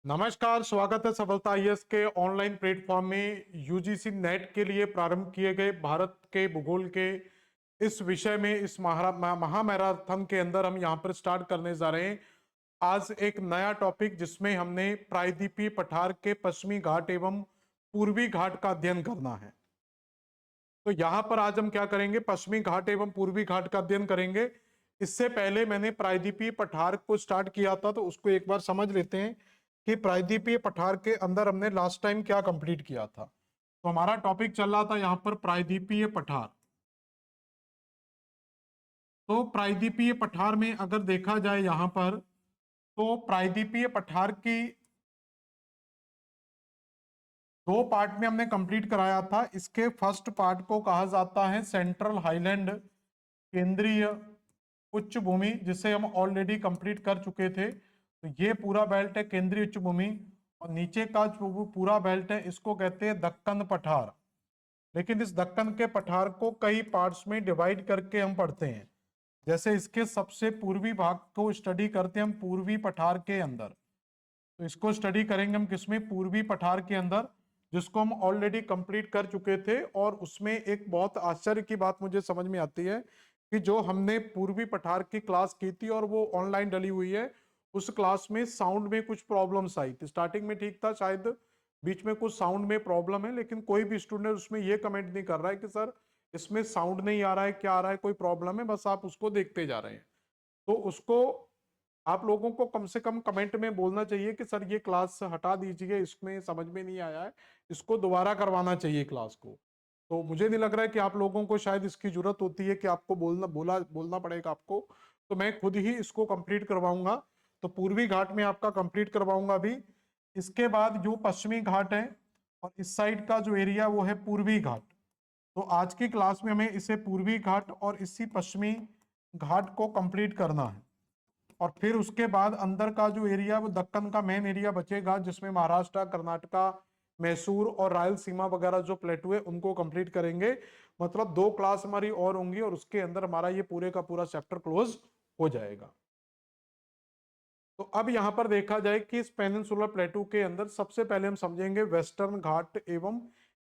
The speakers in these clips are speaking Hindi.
नमस्कार, स्वागत है सफलता आईएएस के ऑनलाइन प्लेटफॉर्म में। यूजीसी नेट के लिए प्रारंभ किए गए भारत के भूगोल के इस विषय में इस महामैराथन के अंदर हम यहाँ पर स्टार्ट करने जा रहे हैं आज एक नया टॉपिक, जिसमें हमने प्रायद्वीपीय पठार के पश्चिमी घाट एवं पूर्वी घाट का अध्ययन करना है। तो यहाँ पर आज हम क्या करेंगे, पश्चिमी घाट एवं पूर्वी घाट का अध्ययन करेंगे। इससे पहले मैंने प्रायद्वीपीय पठार को स्टार्ट किया था, तो उसको एक बार समझ लेते हैं कि प्रायद्वीपीय पठार के अंदर हमने लास्ट टाइम क्या कंप्लीट किया था। तो हमारा टॉपिक चल रहा था यहाँ पर प्रायद्वीपीय पठार। तो प्रायद्वीपीय पठार में अगर देखा जाए यहाँ पर, तो प्रायद्वीपीय पठार की दो पार्ट में हमने कंप्लीट कराया था। इसके फर्स्ट पार्ट को कहा जाता है सेंट्रल हाईलैंड, केंद्रीय उच्च भूमि, जिसे हम ऑलरेडी कंप्लीट कर चुके थे। तो ये पूरा बेल्ट है केंद्रीय उच्च भूमि, और नीचे का जो पूरा बेल्ट है इसको कहते हैं दक्कन पठार। लेकिन इस दक्कन के पठार को कई पार्ट्स में डिवाइड करके हम पढ़ते हैं। जैसे इसके सबसे पूर्वी भाग को स्टडी करते हैं हम पूर्वी पठार के अंदर। तो इसको स्टडी करेंगे हम किसमें, पूर्वी पठार के अंदर, जिसको हम ऑलरेडी कंप्लीट कर चुके थे। और उसमें एक बहुत आश्चर्य की बात मुझे समझ में आती है कि जो हमने पूर्वी पठार की क्लास की थी और वो ऑनलाइन डली हुई है, उस क्लास में साउंड में कुछ प्रॉब्लम्स आई थी। स्टार्टिंग में ठीक था, शायद बीच में कुछ साउंड में प्रॉब्लम है, लेकिन कोई भी स्टूडेंट उसमें ये कमेंट नहीं कर रहा है कि सर इसमें साउंड नहीं आ रहा है, क्या आ रहा है, कोई प्रॉब्लम है, बस आप उसको देखते जा रहे हैं। तो उसको आप लोगों को कम से कम कमेंट में बोलना चाहिए कि सर ये क्लास हटा दीजिए, इसमें समझ में नहीं आया है, इसको दोबारा करवाना चाहिए क्लास को। तो मुझे नहीं लग रहा है कि आप लोगों को शायद इसकी जरूरत होती है कि आपको बोलना पड़ेगा आपको। तो मैं खुद ही इसको कंप्लीट करवाऊंगा। तो पूर्वी घाट में आपका कंप्लीट करवाऊंगा अभी। इसके बाद जो पश्चिमी घाट है और इस साइड का जो एरिया वो है पूर्वी घाट। तो आज की क्लास में हमें इसे पूर्वी घाट और इसी पश्चिमी घाट को कंप्लीट करना है। और फिर उसके बाद अंदर का जो एरिया वो दक्कन का मेन एरिया बचेगा, जिसमें महाराष्ट्र, कर्नाटका, मैसूर और रायलसीमा वगैरह जो प्लेटू है उनको कंप्लीट करेंगे। मतलब दो क्लास हमारी और होंगी और उसके अंदर हमारा ये पूरे का पूरा चैप्टर क्लोज हो जाएगा। तो अब यहां पर देखा जाए कि इस पेनिनसुलर प्लेटू के अंदर सबसे पहले हम समझेंगे वेस्टर्न घाट एवं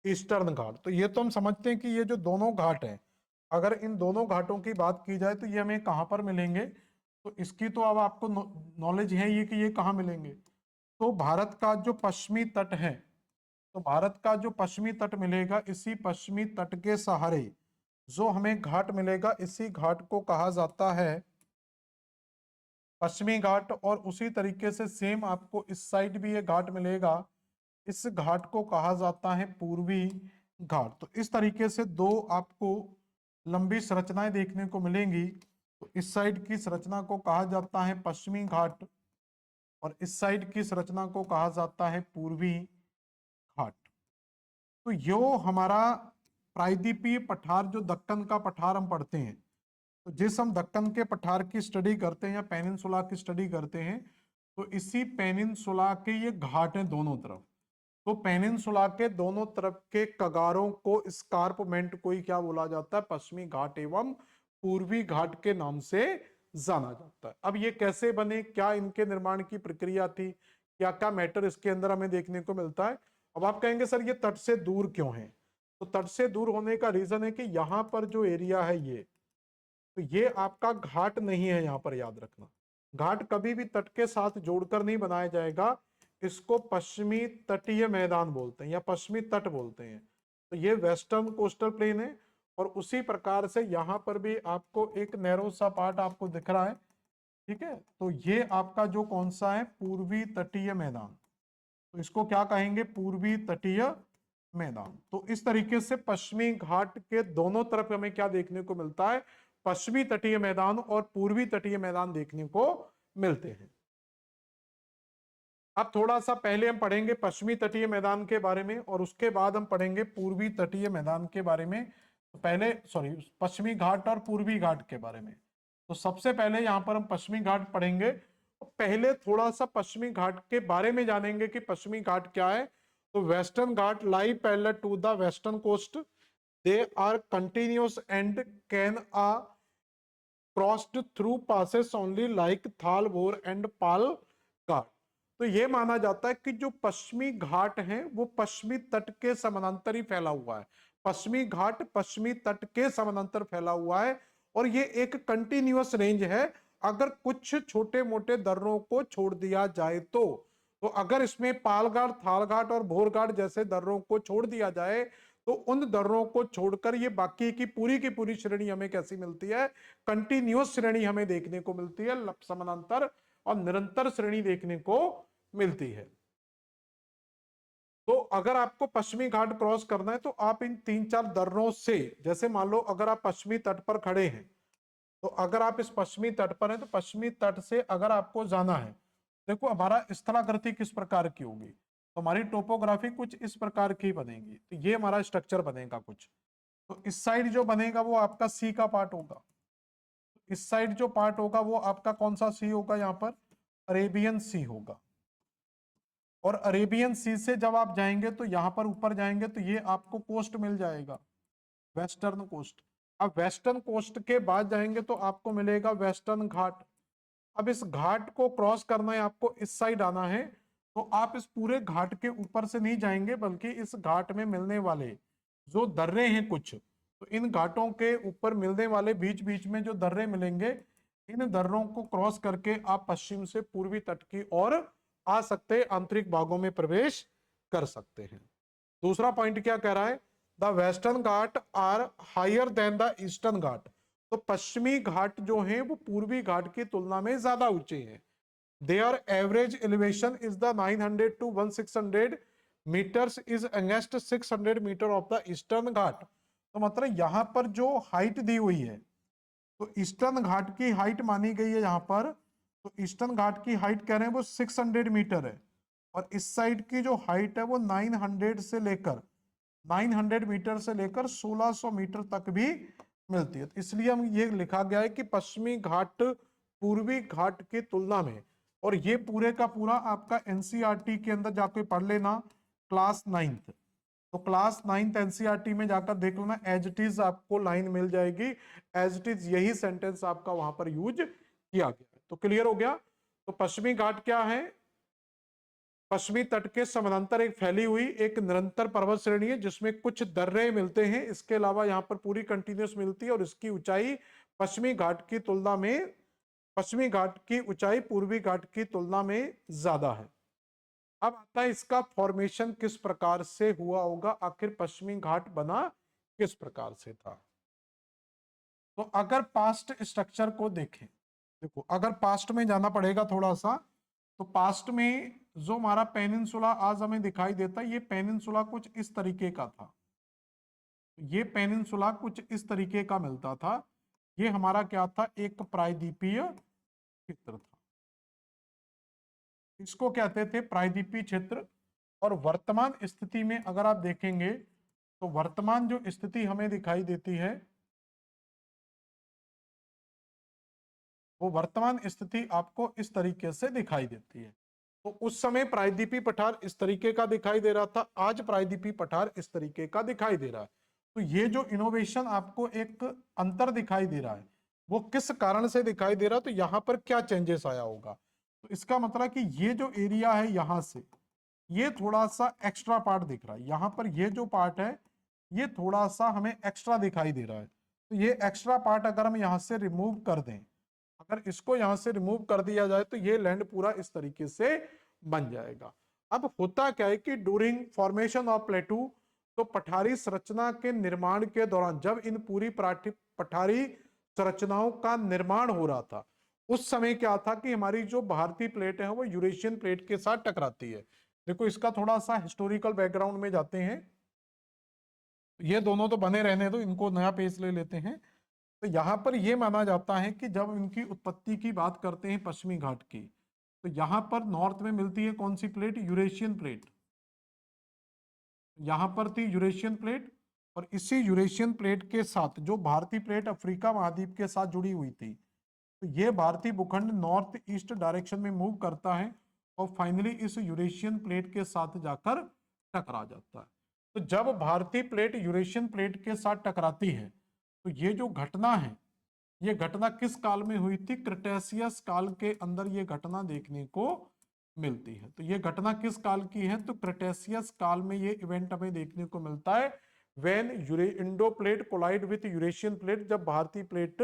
ईस्टर्न घाट। तो ये तो हम समझते हैं कि ये जो दोनों घाट हैं, अगर इन दोनों घाटों की बात की जाए तो ये हमें कहां पर मिलेंगे। तो इसकी तो अब आपको नॉलेज है ये कि ये कहाँ मिलेंगे। तो भारत का जो पश्चिमी तट है, तो भारत का जो पश्चिमी तट मिलेगा, इसी पश्चिमी तट के सहारे जो हमें घाट मिलेगा, इसी घाट को कहा जाता है पश्चिमी घाट। और उसी तरीके से सेम आपको इस साइड भी ये घाट मिलेगा, इस घाट को कहा जाता है पूर्वी घाट। तो इस तरीके से दो आपको लंबी संरचनाएं देखने को मिलेंगी। तो इस साइड की संरचना को कहा जाता है पश्चिमी घाट और इस साइड की संरचना को कहा जाता है पूर्वी घाट। तो यो हमारा प्रायद्वीपीय पठार, जो दक्कन का पठार हम पढ़ते हैं, तो जिस हम दक्कन के पठार की स्टडी करते हैं या पेनिनसुला की स्टडी करते हैं, तो इसी पेनिनसुला के ये घाट हैं दोनों तरफ। तो पेनिनसुला के दोनों तरफ के कगारों को, स्कार्पमेंट को ही क्या बोला जाता है, पश्चिमी घाट एवं पूर्वी घाट के नाम से जाना जाता है। अब ये कैसे बने, क्या इनके निर्माण की प्रक्रिया थी, क्या क्या मैटर इसके अंदर हमें देखने को मिलता है। अब आप कहेंगे सर ये तट से दूर क्यों है। तो तट से दूर होने का रीजन है कि यहाँ पर जो एरिया है ये, तो ये आपका घाट नहीं है। यहाँ पर याद रखना, घाट कभी भी तट के साथ जोड़कर नहीं बनाया जाएगा। इसको पश्चिमी तटीय मैदान बोलते हैं या पश्चिमी तट बोलते हैं। तो ये वेस्टर्न कोस्टल प्लेन है। और उसी प्रकार से यहाँ पर भी आपको एक नैरो सा पार्ट आपको दिख रहा है, ठीक है। तो ये आपका जो कौन सा है, पूर्वी तटीय मैदान। तो इसको क्या कहेंगे, पूर्वी तटीय मैदान। तो इस तरीके से पश्चिमी घाट के दोनों तरफ हमें क्या देखने को मिलता है, पश्चिमी तटीय मैदान और पूर्वी तटीय मैदान देखने को मिलते हैं। अब थोड़ा सा पहले हम पढ़ेंगे पश्चिमी तटीय मैदान के बारे में और उसके बाद हम पढ़ेंगे पूर्वी तटीय मैदान के बारे में। तो पहले पश्चिमी घाट और पूर्वी घाट के बारे में। तो सबसे पहले यहां पर हम पश्चिमी घाट पढ़ेंगे। पहले थोड़ा सा पश्चिमी घाट के बारे में जानेंगे कि पश्चिमी घाट क्या है। तो western Ghat lie parallel to the western coast, they are continuous and can a crossed through passes only like Thal, Bhor and पाल घाट। तो ये माना जाता है कि जो पश्चिमी घाट है वो पश्चिमी तट के समानांतर ही फैला हुआ है। पश्चिमी घाट पश्चिमी तट के समानांतर फैला हुआ है और ये एक कंटिन्यूअस रेंज है। अगर कुछ छोटे मोटे दर्रों को छोड़ दिया जाए तो अगर इसमें पालघाट, थालघाट और भोरघाट जैसे दर्रों को छोड़ दिया जाए तो उन दर्रों को छोड़कर ये बाकी की पूरी श्रेणी हमें कैसी मिलती है? कंटिन्यूअस श्रेणी हमें देखने को मिलती है, समानांतर और निरंतर श्रेणी देखने को मिलती है। तो अगर आपको पश्चिमी घाट क्रॉस करना है तो आप इन 3-4 दर्रों से, जैसे मान लो अगर आप पश्चिमी तट पर खड़े हैं, तो अगर आप इस पश्चिमी तट पर हैं तो पश्चिमी तट से अगर आपको जाना है, देखो हमारा स्थलाकृति किस प्रकार की होगी, तो हमारी टोपोग्राफी कुछ इस प्रकार की बनेगी। तो ये हमारा स्ट्रक्चर बनेगा कुछ। तो इस साइड जो बनेगा वो आपका सी का पार्ट होगा। इस साइड जो पार्ट होगा वो आपका कौन सा सी होगा? यहाँ पर अरेबियन सी होगा। और अरेबियन सी से जब आप जाएंगे तो यहां पर ऊपर जाएंगे तो ये आपको कोस्ट मिल जाएगा, वेस्टर्न कोस्ट। अब वेस्टर्न कोस्ट के बाद जाएंगे तो आपको मिलेगा वेस्टर्न घाट। अब इस घाट को क्रॉस करना है, आपको इस साइड आना है, तो आप इस पूरे घाट के ऊपर से नहीं जाएंगे बल्कि इस घाट में मिलने वाले जो दर्रे हैं कुछ, तो इन घाटों के ऊपर मिलने वाले बीच बीच में जो दर्रे मिलेंगे, इन दर्रों को क्रॉस करके आप पश्चिम से पूर्वी तट की ओर आ सकते हैं, आंतरिक भागों में प्रवेश कर सकते हैं। दूसरा पॉइंट क्या कह रहा है? The western Ghat are higher than the eastern Ghat. तो पश्चिमी घाट जो है वो पूर्वी घाट की तुलना में ज्यादा ऊंचे हैं। Their average elevation is the 900 to 1600 meters is against 600 meter of the eastern घाट। तो मतलब यहां पर जो हाइट दी हुई है, तो ईस्टर्न घाट की हाइट मानी गई है यहां पर, तो ईस्टर्न घाट की हाइट कह रहे हैं वो 600 मीटर है और इस साइड की जो हाइट है वो 900 मीटर से लेकर 1600 मीटर तक भी मिलती है। तो इसलिए हम ये लिखा गया है कि पश्चिमी घाट पूर्वी घाट की तुलना में, और ये पूरे का पूरा आपका एनसीईआरटी के अंदर जाकर पढ़ लेना, क्लास 9th। तो क्लास 9th एनसीईआरटी में जाकर देख लेना, एज इट इज आपको लाइन मिल जाएगी, एज इट इज यही सेंटेंस आपका वहां पर यूज किया गया। तो क्लियर हो गया? तो पश्चिमी घाट क्या है? पश्चिमी तट के समानांतर एक फैली हुई एक निरंतर पर्वत श्रेणी है जिसमें कुछ दर्रे मिलते हैं, इसके अलावा यहाँ पर पूरी कंटिन्यूस मिलती है और इसकी ऊंचाई पश्चिमी घाट की तुलना में, पश्चिमी घाट की ऊंचाई पूर्वी घाट की तुलना में ज्यादा है। अब आता है इसका फॉर्मेशन किस प्रकार से हुआ होगा, आखिर पश्चिमी घाट बना किस प्रकार से था। तो अगर पास्ट स्ट्रक्चर को देखें, देखो अगर पास्ट में जाना पड़ेगा थोड़ा सा, तो पास्ट में जो हमारा पेनिनसुला आज हमें दिखाई देता है, ये पेनिनसुला कुछ इस तरीके का था। ये पेनिनसुला कुछ इस तरीके का मिलता था। ये हमारा क्या था? एक प्रायद्वीपीय क्षेत्र था, इसको कहते थे प्रायद्वीपीय क्षेत्र। और वर्तमान स्थिति में अगर आप देखेंगे तो वर्तमान जो स्थिति हमें दिखाई देती है, वो वर्तमान स्थिति आपको इस तरीके से दिखाई देती है। तो उस समय प्रायद्वीपीय पठार इस तरीके का दिखाई दे रहा था, आज प्रायद्वीपीय पठार इस तरीके का दिखाई दे रहा है। तो ये जो इनोवेशन आपको एक अंतर दिखाई दे रहा है, वो किस कारण से दिखाई दे रहा है, तो यहाँ पर क्या चेंजेस आया होगा। तो इसका मतलब कि ये जो एरिया है यहां से, ये थोड़ा सा एक्स्ट्रा पार्ट दिख रहा है, यहाँ पर ये जो पार्ट है ये थोड़ा सा हमें एक्स्ट्रा दिखाई दे रहा है। तो ये एक्स्ट्रा पार्ट अगर हम यहाँ से रिमूव कर दें, अगर इसको यहां से रिमूव कर दिया जाए तो ये लैंड पूरा इस तरीके से बन जाएगा। अब होता क्या है कि ड्यूरिंग फॉर्मेशन ऑफ प्लेटू, तो पठारी संरचना के निर्माण के दौरान जब इन पूरी पठारी संरचनाओं का निर्माण हो रहा था, उस समय क्या था कि हमारी जो भारतीय प्लेट है वो यूरेशियन प्लेट के साथ टकराती है। देखो इसका थोड़ा सा हिस्टोरिकल बैकग्राउंड में जाते हैं, ये दोनों तो बने रहने दो, इनको नया पेज ले लेते हैं। तो यहां पर यह माना जाता है कि जब इनकी उत्पत्ति की बात करते हैं पश्चिमी घाट की, तो यहां पर नॉर्थ में मिलती है कौन सी प्लेट? Eurasian plate. यहां पर थी यूरेशियन प्लेट, और इसी यूरेशियन प्लेट के साथ जो भारतीय प्लेट अफ्रीका महाद्वीप के साथ जुड़ी हुई थी, तो ये भारतीय भूखंड नॉर्थ ईस्ट डायरेक्शन में मूव करता है और फाइनली इस यूरेशियन प्लेट के साथ जाकर टकरा जाता है। तो जब भारतीय प्लेट यूरेशियन प्लेट के साथ टकराती है, तो ये जो घटना है, ये घटना किस काल में हुई थी? क्रिटेशियस काल के अंदर ये घटना देखने को मिलती है। तो ये घटना किस काल की है? तो क्रिटेशियस काल में ये इवेंट हमें देखने को मिलता है। When Indo plate collide with Eurasian plate, जब भारतीय प्लेट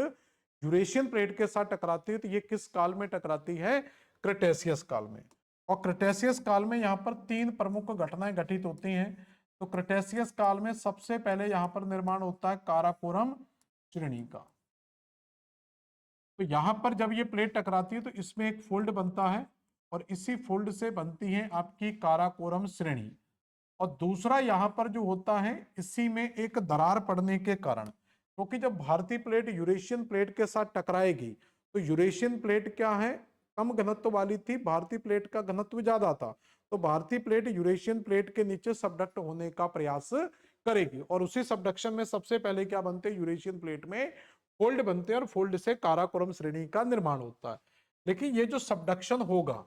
यूरेशियन प्लेट के साथ टकराती है, तो ये किस काल में टकराती है? क्रिटेशियस काल में। और क्रिटेशियस काल में यहाँ पर तीन प्रमुख घटनाएं घटित होती हैं। तो क्रिटेशियस काल में सबसे पहले यहाँ पर निर्माण होता है काराकोरम श्रेणी का। तो यहां पर जब ये प्लेट टकराती है तो इसमें एक फोल्ड बनता है और इसी फोल्ड से बनती है आपकी काराकोरम श्रेणी। और दूसरा यहां पर जो होता है, इसी में एक दरार पड़ने के कारण, क्योंकि जब भारतीय प्लेट यूरेशियन प्लेट के साथ टकराएगी तो यूरेशियन प्लेट क्या है, कम घनत्व वाली थी, भारतीय प्लेट का घनत्व ज्यादा था। तो भारतीय प्लेट यूरेशियन प्लेट के नीचे सबडक्ट होने का प्रयास करेगी और उसी सबडक्शन में सबसे पहले क्या बनते हैं, यूरेशियन प्लेट में फोल्ड बनते हैं और फोल्ड से काराकोरम श्रेणी का निर्माण होता है। लेकिन ये जो सबडक्शन होगा,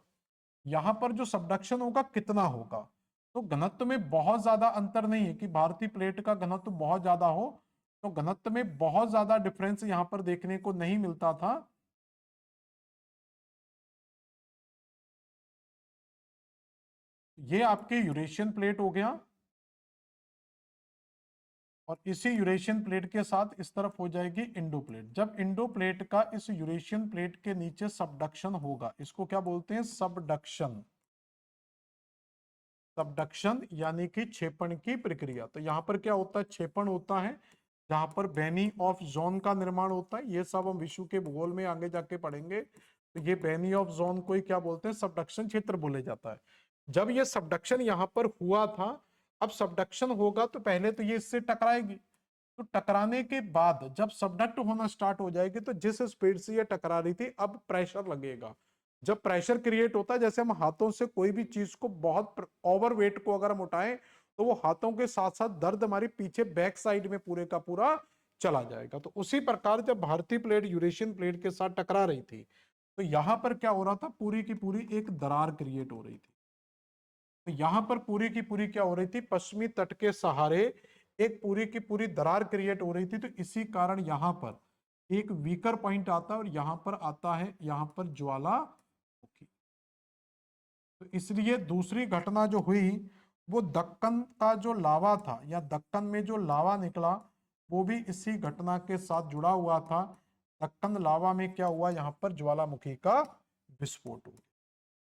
यहां पर जो सबडक्शन होगा कितना होगा? तो घनत्व में बहुत ज्यादा अंतर नहीं है कि भारतीय प्लेट का घनत्व बहुत ज्यादा हो, तो घनत्व में बहुत ज्यादा डिफरेंस यहां पर देखने को नहीं मिलता था। ये आपके यूरेशियन प्लेट हो गया और इसी यूरेशियन प्लेट के साथ इस तरफ हो जाएगी इंडो प्लेट। जब इंडो प्लेट का इस यूरेशियन प्लेट के नीचे सबडक्शन होगा, इसको क्या बोलते हैं? सबडक्शन। सबडक्शन यानी कि क्षेपण की प्रक्रिया। तो यहां पर क्या होता है? क्षेपण होता है, जहां पर बेनी ऑफ जोन का निर्माण होता है। ये सब हम विश्व के भूगोल में आगे जाके पढ़ेंगे। तो ये बेनी ऑफ जोन को ही क्या बोलते हैं? सबडक्शन क्षेत्र बोले जाता है। जब ये सबडक्शन यहां पर हुआ था, अब सबडक्शन होगा तो पहले तो ये इससे टकराएगी, तो टकराने के बाद जब सबडक्ट होना स्टार्ट हो जाएगी तो जिस स्पीड से ये टकरा रही थी, अब प्रेशर लगेगा। जब प्रेशर क्रिएट होता है, जैसे हम हाथों से कोई भी चीज को बहुत ओवर वेट को अगर हम उठाएं तो वो हाथों के साथ साथ दर्द हमारी पीछे बैक साइड में पूरे का पूरा चला जाएगा। तो उसी प्रकार जब भारतीय प्लेट यूरेशियन प्लेट के साथ टकरा रही थी, तो यहां पर क्या हो रहा था? पूरी की पूरी एक दरार क्रिएट हो रही थी। तो यहां पर पूरी की पूरी क्या हो रही थी? पश्चिमी तट के सहारे एक पूरी की पूरी दरार क्रिएट हो रही थी। तो इसी कारण यहां पर एक वीकर पॉइंट आता है और यहां पर आता है यहां पर ज्वालामुखी। तो इसलिए दूसरी घटना जो हुई वो दक्कन का जो लावा था या दक्कन में जो लावा निकला, वो भी इसी घटना के साथ जुड़ा हुआ था। दक्कन लावा में क्या हुआ? यहां पर ज्वालामुखी का विस्फोट हुआ,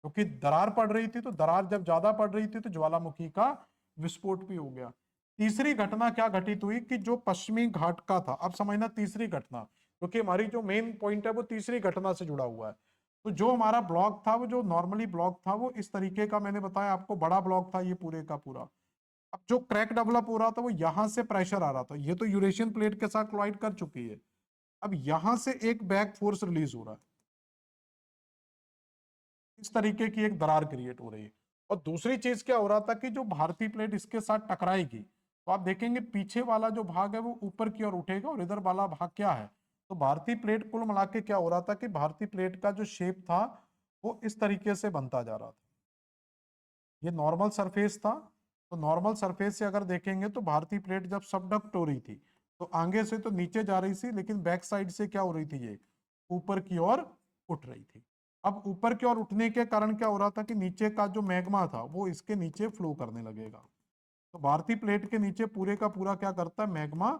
क्योंकि दरार पड़ रही थी। तो दरार जब ज्यादा पड़ रही थी तो ज्वालामुखी का विस्फोट भी हो गया। तीसरी घटना क्या घटित हुई कि जो पश्चिमी घाट का था, अब समझना तीसरी घटना, क्योंकि हमारी जो मेन पॉइंट है वो तीसरी घटना से जुड़ा हुआ है। तो जो हमारा ब्लॉक था, वो जो नॉर्मली ब्लॉक था वो इस तरीके का, मैंने बताया आपको, बड़ा ब्लॉक था ये पूरे का पूरा। अब जो क्रैक डेवलप हो रहा था वो यहां से प्रेशर आ रहा था, ये तो यूरेशियन प्लेट के साथ क्लाइड कर चुकी है। अब यहां से एक बैक फोर्स रिलीज हो रहा है, इस तरीके की एक दरार क्रिएट हो रही है। और दूसरी चीज क्या हो रहा था कि जो भारतीय प्लेट इसके साथ टकराएगी तो आप देखेंगे पीछे वाला जो भाग है वो ऊपर की ओर उठेगा और इधर वाला भाग क्या है? तो भारतीय प्लेट कुल मिला के क्या हो रहा था कि भारतीय प्लेट का जो शेप था वो इस तरीके से बनता जा रहा था। ये नॉर्मल सरफेस था। तो नॉर्मल सरफेस से अगर देखेंगे तो भारतीय प्लेट जब सबडक्ट हो रही थी तो आगे से तो नीचे जा रही थी, लेकिन बैक साइड से क्या हो रही थी? ये ऊपर की ओर उठ रही थी। अब ऊपर की ओर उठने के कारण क्या हो रहा था कि नीचे का जो मैग्मा था वो इसके नीचे फ्लो करने लगेगा। तो भारतीय प्लेट के नीचे पूरे का पूरा क्या करता है? मैग्मा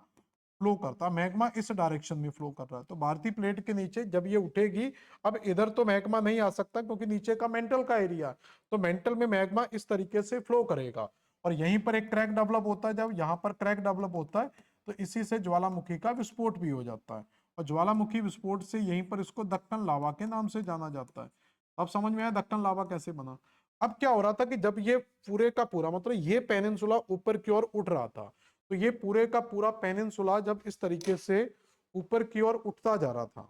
फ्लो करता है। मैग्मा इस डायरेक्शन में फ्लो कर रहा है। तो भारतीय प्लेट के नीचे जब ये उठेगी, अब इधर तो मैग्मा नहीं आ सकता क्योंकि नीचे का मेंटल का एरिया, तो मेंटल में मैग्मा इस तरीके से फ्लो करेगा और यहीं पर एक क्रैक डेवलप होता है। जब यहाँ पर क्रैक डेवलप होता है तो इसी से ज्वालामुखी का विस्फोट भी हो जाता है और ज्वालामुखी विस्फोट से यहीं पर इसको दक्कन लावा के नाम से जाना जाता है। अब समझ में आया दक्कन लावा कैसे बना? अब क्या हो रहा था कि जब ये पूरे का पूरा, मतलब ये पेनिनसुला ऊपर की ओर उठ रहा था, तो ये पूरे का पूरा पेनिनसुला जब इस तरीके से ऊपर की ओर उठता जा रहा था,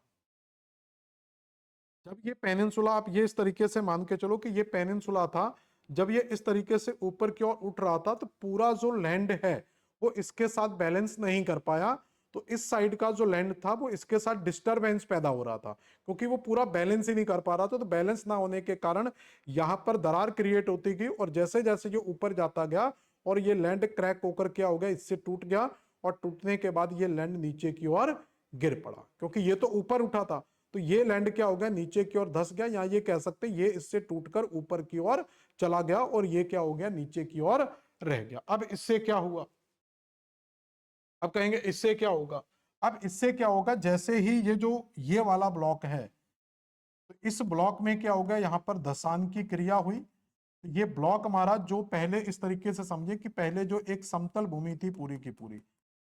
जब ये पेनिनसुला, आप ये इस तरीके से मान के चलो कि ये पेनिनसुला था, जब ये इस तरीके से ऊपर की ओर उठ रहा था तो पूरा जो लैंड है वो इसके साथ बैलेंस नहीं कर पाया। तो इस साइड का जो लैंड था वो इसके साथ डिस्टरबेंस पैदा हो रहा था, क्योंकि वो पूरा बैलेंस ही नहीं कर पा रहा था। तो बैलेंस ना होने के कारण यहां पर दरार क्रिएट होती गई और जैसे जैसे ये ऊपर जाता गया और ये लैंड क्रैक होकर क्या हो गया? इससे टूट गया और टूटने के बाद ये लैंड नीचे की ओर गिर पड़ा, क्योंकि ये तो ऊपर उठा था। तो ये लैंड क्या हो गया, नीचे की ओर धस गया, या ये कह सकते हैं ये इससे टूटकर ऊपर की ओर चला गया और ये क्या हो गया, नीचे की ओर रह गया। अब इससे क्या हुआ, अब कहेंगे इससे क्या होगा। अब इससे क्या होगा, जैसे ही ये जो ये वाला ब्लॉक है, तो इस ब्लॉक में क्या होगा, यहां पर धसान की क्रिया हुई। ये ब्लॉक हमारा जो पहले इस तरीके से समझे कि पहले जो एक समतल भूमि थी पूरी की पूरी,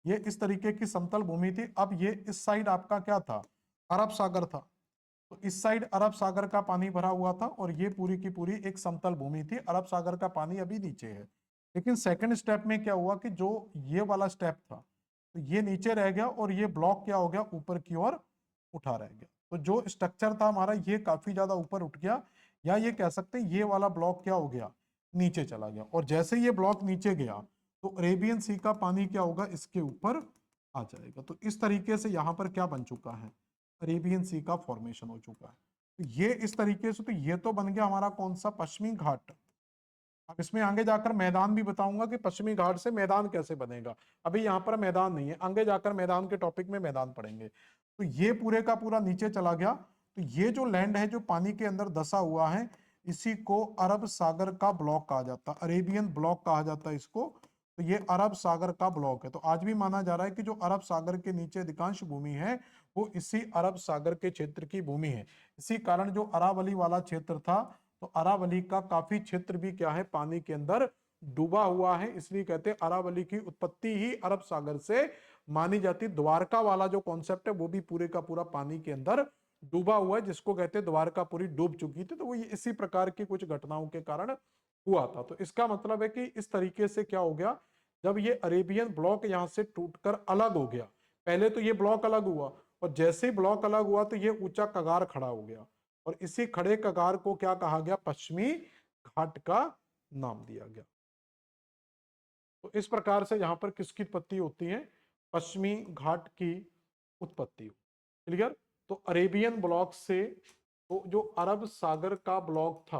ये इस तरीके की समतल भूमि थी। अब ये इस साइड आपका क्या था, अरब सागर था। तो इस साइड अरब सागर का पानी भरा हुआ था और ये पूरी की पूरी एक समतल भूमि थी। अरब सागर का पानी अभी नीचे है। लेकिन सेकंड स्टेप में क्या हुआ कि जो ये वाला स्टेप था, तो ये नीचे रह गया और ये ब्लॉक क्या हो गया, ऊपर की ओर उठा रह गया। तो जो स्ट्रक्चर था हमारा ये काफी ज्यादा ऊपर उठ गया, या ये कह सकते हैं ये वाला ब्लॉक क्या हो गया, नीचे चला गया। और जैसे ये ब्लॉक नीचे गया तो अरेबियन सी का पानी क्या होगा, इसके ऊपर आ जाएगा। तो इस तरीके से यहाँ पर क्या बन चुका है, अरेबियन सी का फॉर्मेशन हो चुका है। तो ये इस तरीके से, तो ये तो बन गया हमारा कौन सा, पश्चिमी घाट। अब इसमें आगे जाकर मैदान भी बताऊंगा कि पश्चिमी घाट से मैदान कैसे बनेगा। अभी यहाँ पर मैदान नहीं है, आगे जाकर मैदान के टॉपिक में मैदान पढ़ेंगे। तो ये पूरे का पूरा नीचे चला गया। तो ये जो लैंड है जो पानी के अंदर दसा हुआ है, इसी को अरब सागर का ब्लॉक कहा जाता, अरेबियन ब्लॉक कहा जाता है इसको। तो ये अरब सागर का ब्लॉक है। तो आज भी माना जा रहा है कि जो अरब सागर के नीचे अधिकांश भूमि है वो इसी अरब सागर के क्षेत्र की भूमि है। इसी कारण जो अरावली वाला क्षेत्र था, तो अरावली का काफी क्षेत्र भी क्या है, पानी के अंदर डूबा हुआ है। इसलिए कहते हैं अरावली की उत्पत्ति ही अरब सागर से मानी जाती। द्वारका वाला जो कॉन्सेप्ट है वो भी पूरे का पूरा पानी के अंदर डूबा हुआ है, जिसको कहते हैं द्वारका पूरी डूब चुकी थी। तो वो इसी प्रकार की कुछ घटनाओं के कारण हुआ था। तो इसका मतलब है कि इस तरीके से क्या हो गया, जब ये अरेबियन ब्लॉक यहां से टूटकर अलग हो गया, पहले तो ये ब्लॉक अलग हुआ और जैसे ही ब्लॉक अलग हुआ तो ये ऊंचा कगार खड़ा हो गया और इसी खड़े कगार को क्या कहा गया, पश्चिमी घाट का नाम दिया गया। तो इस प्रकार से यहां पर किसकी उत्पत्ति होती है, पश्चिमी घाट की उत्पत्ति। क्लियर। तो अरेबियन ब्लॉक से, तो जो अरब सागर का ब्लॉक था,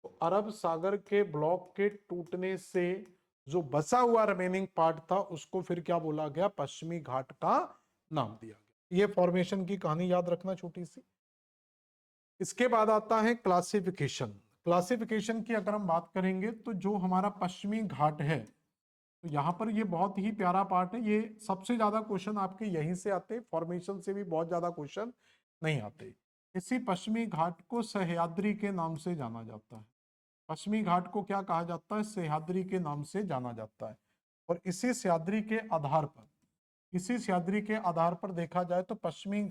तो अरब सागर के ब्लॉक के टूटने से जो बचा हुआ रिमेनिंग पार्ट था उसको फिर क्या बोला गया, पश्चिमी घाट का नाम दिया गया। ये फॉर्मेशन की कहानी याद रखना छोटी सी। इसके बाद आता है क्लासिफिकेशन। क्लासिफिकेशन की अगर हम बात करेंगे तो जो हमारा पश्चिमी घाट है, तो यहाँ पर ये बहुत ही प्यारा पार्ट है। ये सबसे ज्यादा क्वेश्चन आपके यहीं से आते, फॉर्मेशन से भी बहुत ज्यादा क्वेश्चन नहीं आते। इसी पश्चिमी घाट को सह्याद्री के नाम से जाना जाता है। पश्चिमी घाट को क्या कहा जाता है, सह्याद्री के नाम से जाना जाता है। और इसी सह्याद्री के आधार पर, इसी सह्याद्री के आधार पर देखा जाए तो पश्चिमी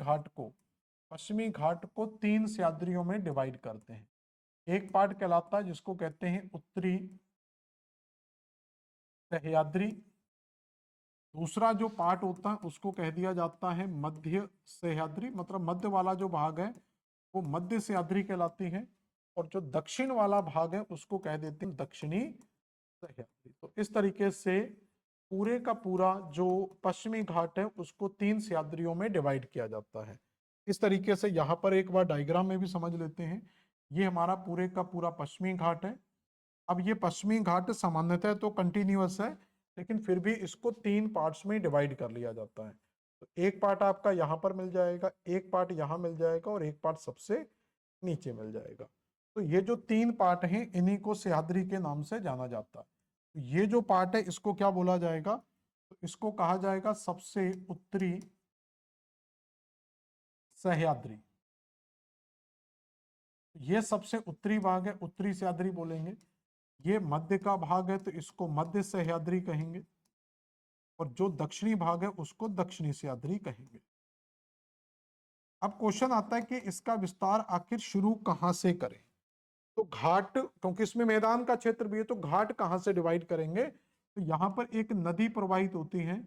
घाट को 3 सह्याद्रियों में डिवाइड करते हैं। एक पार्ट कहलाता है जिसको कहते हैं उत्तरी सह्याद्री। दूसरा जो पार्ट होता है उसको कह दिया जाता है मध्य सह्याद्री, मतलब मध्य वाला जो भाग है वो मध्य सह्याद्री कहलाती है। और जो दक्षिण वाला भाग है उसको कह देते हैं दक्षिणी सह्याद्री। तो इस तरीके से पूरे का पूरा जो पश्चिमी घाट है उसको 3 सह्याद्रियों में डिवाइड किया जाता है। इस तरीके से यहाँ पर एक बार डायग्राम में भी समझ लेते हैं। ये हमारा पूरे का पूरा पश्चिमी घाट है। अब ये पश्चिमी घाट सामान्यतः तो कंटिन्यूअस है, लेकिन फिर भी इसको 3 पार्ट्स में डिवाइड कर लिया जाता है। तो एक पार्ट आपका यहाँ पर मिल जाएगा, एक पार्ट यहाँ मिल जाएगा और एक पार्ट सबसे नीचे मिल जाएगा। तो ये जो 3 पार्ट हैं इन्हीं को सह्याद्री के नाम से जाना जाता है। तो ये जो पार्ट है इसको क्या बोला जाएगा, तो इसको कहा जाएगा सबसे उत्तरी सह्याद्री। ये सबसे उत्तरी भाग है, उत्तरी सह्याद्री बोलेंगे। ये मध्य का भाग है तो इसको मध्य सह्याद्री कहेंगे। और जो दक्षिणी भाग है उसको दक्षिणी सह्याद्री कहेंगे। अब क्वेश्चन आता है कि इसका विस्तार आखिर शुरू कहां से करें। तो घाट, क्योंकि इसमें मैदान का क्षेत्र भी है, तो घाट कहां से डिवाइड करेंगे। तो यहां पर एक नदी प्रवाहित होती है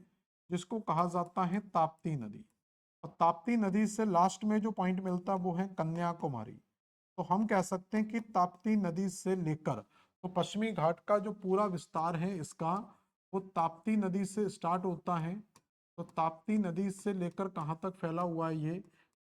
जिसको कहा जाता है ताप्ती नदी। और ताप्ती नदी से लास्ट में जो पॉइंट मिलता है वो है कन्याकुमारी। तो हम कह सकते हैं कि ताप्ती नदी से लेकर, तो पश्चिमी घाट का जो पूरा विस्तार है इसका, वो ताप्ती नदी से स्टार्ट होता है। तो ताप्ती नदी से लेकर कहाँ तक फैला हुआ है, ये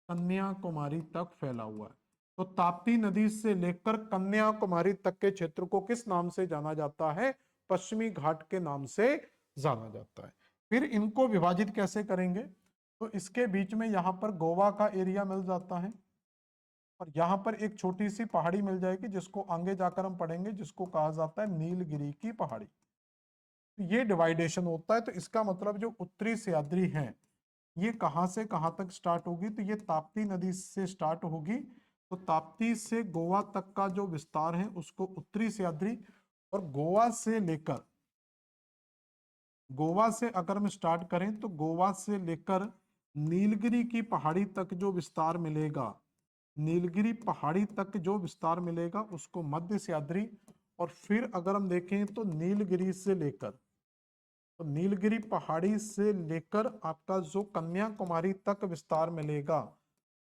कन्याकुमारी तक फैला हुआ है। तो ताप्ती नदी से लेकर कन्याकुमारी तक के क्षेत्र को किस नाम से जाना जाता है, पश्चिमी घाट के नाम से जाना जाता है। फिर इनको विभाजित कैसे करेंगे, तो इसके बीच में यहाँ पर गोवा का एरिया मिल जाता है और यहाँ पर एक छोटी सी पहाड़ी मिल जाएगी जिसको आगे जाकर हम पढ़ेंगे, जिसको कहा जाता है नीलगिरी की पहाड़ी। तो ये डिवाइडेशन होता है। तो इसका मतलब जो उत्तरी सह्याद्री है ये कहाँ से कहाँ तक स्टार्ट होगी, तो ये ताप्ती नदी से स्टार्ट होगी। तो ताप्ती से गोवा तक का जो विस्तार है उसको उत्तरी सह्याद्री, और गोवा से अगर हम स्टार्ट करें तो गोवा से लेकर नीलगिरी की पहाड़ी तक जो विस्तार मिलेगा, नीलगिरी पहाड़ी तक जो विस्तार मिलेगा उसको मध्य सह्याद्री। और फिर अगर हम देखें तो नीलगिरी से लेकर, तो नीलगिरी पहाड़ी से लेकर आपका जो कन्याकुमारी तक विस्तार मिलेगा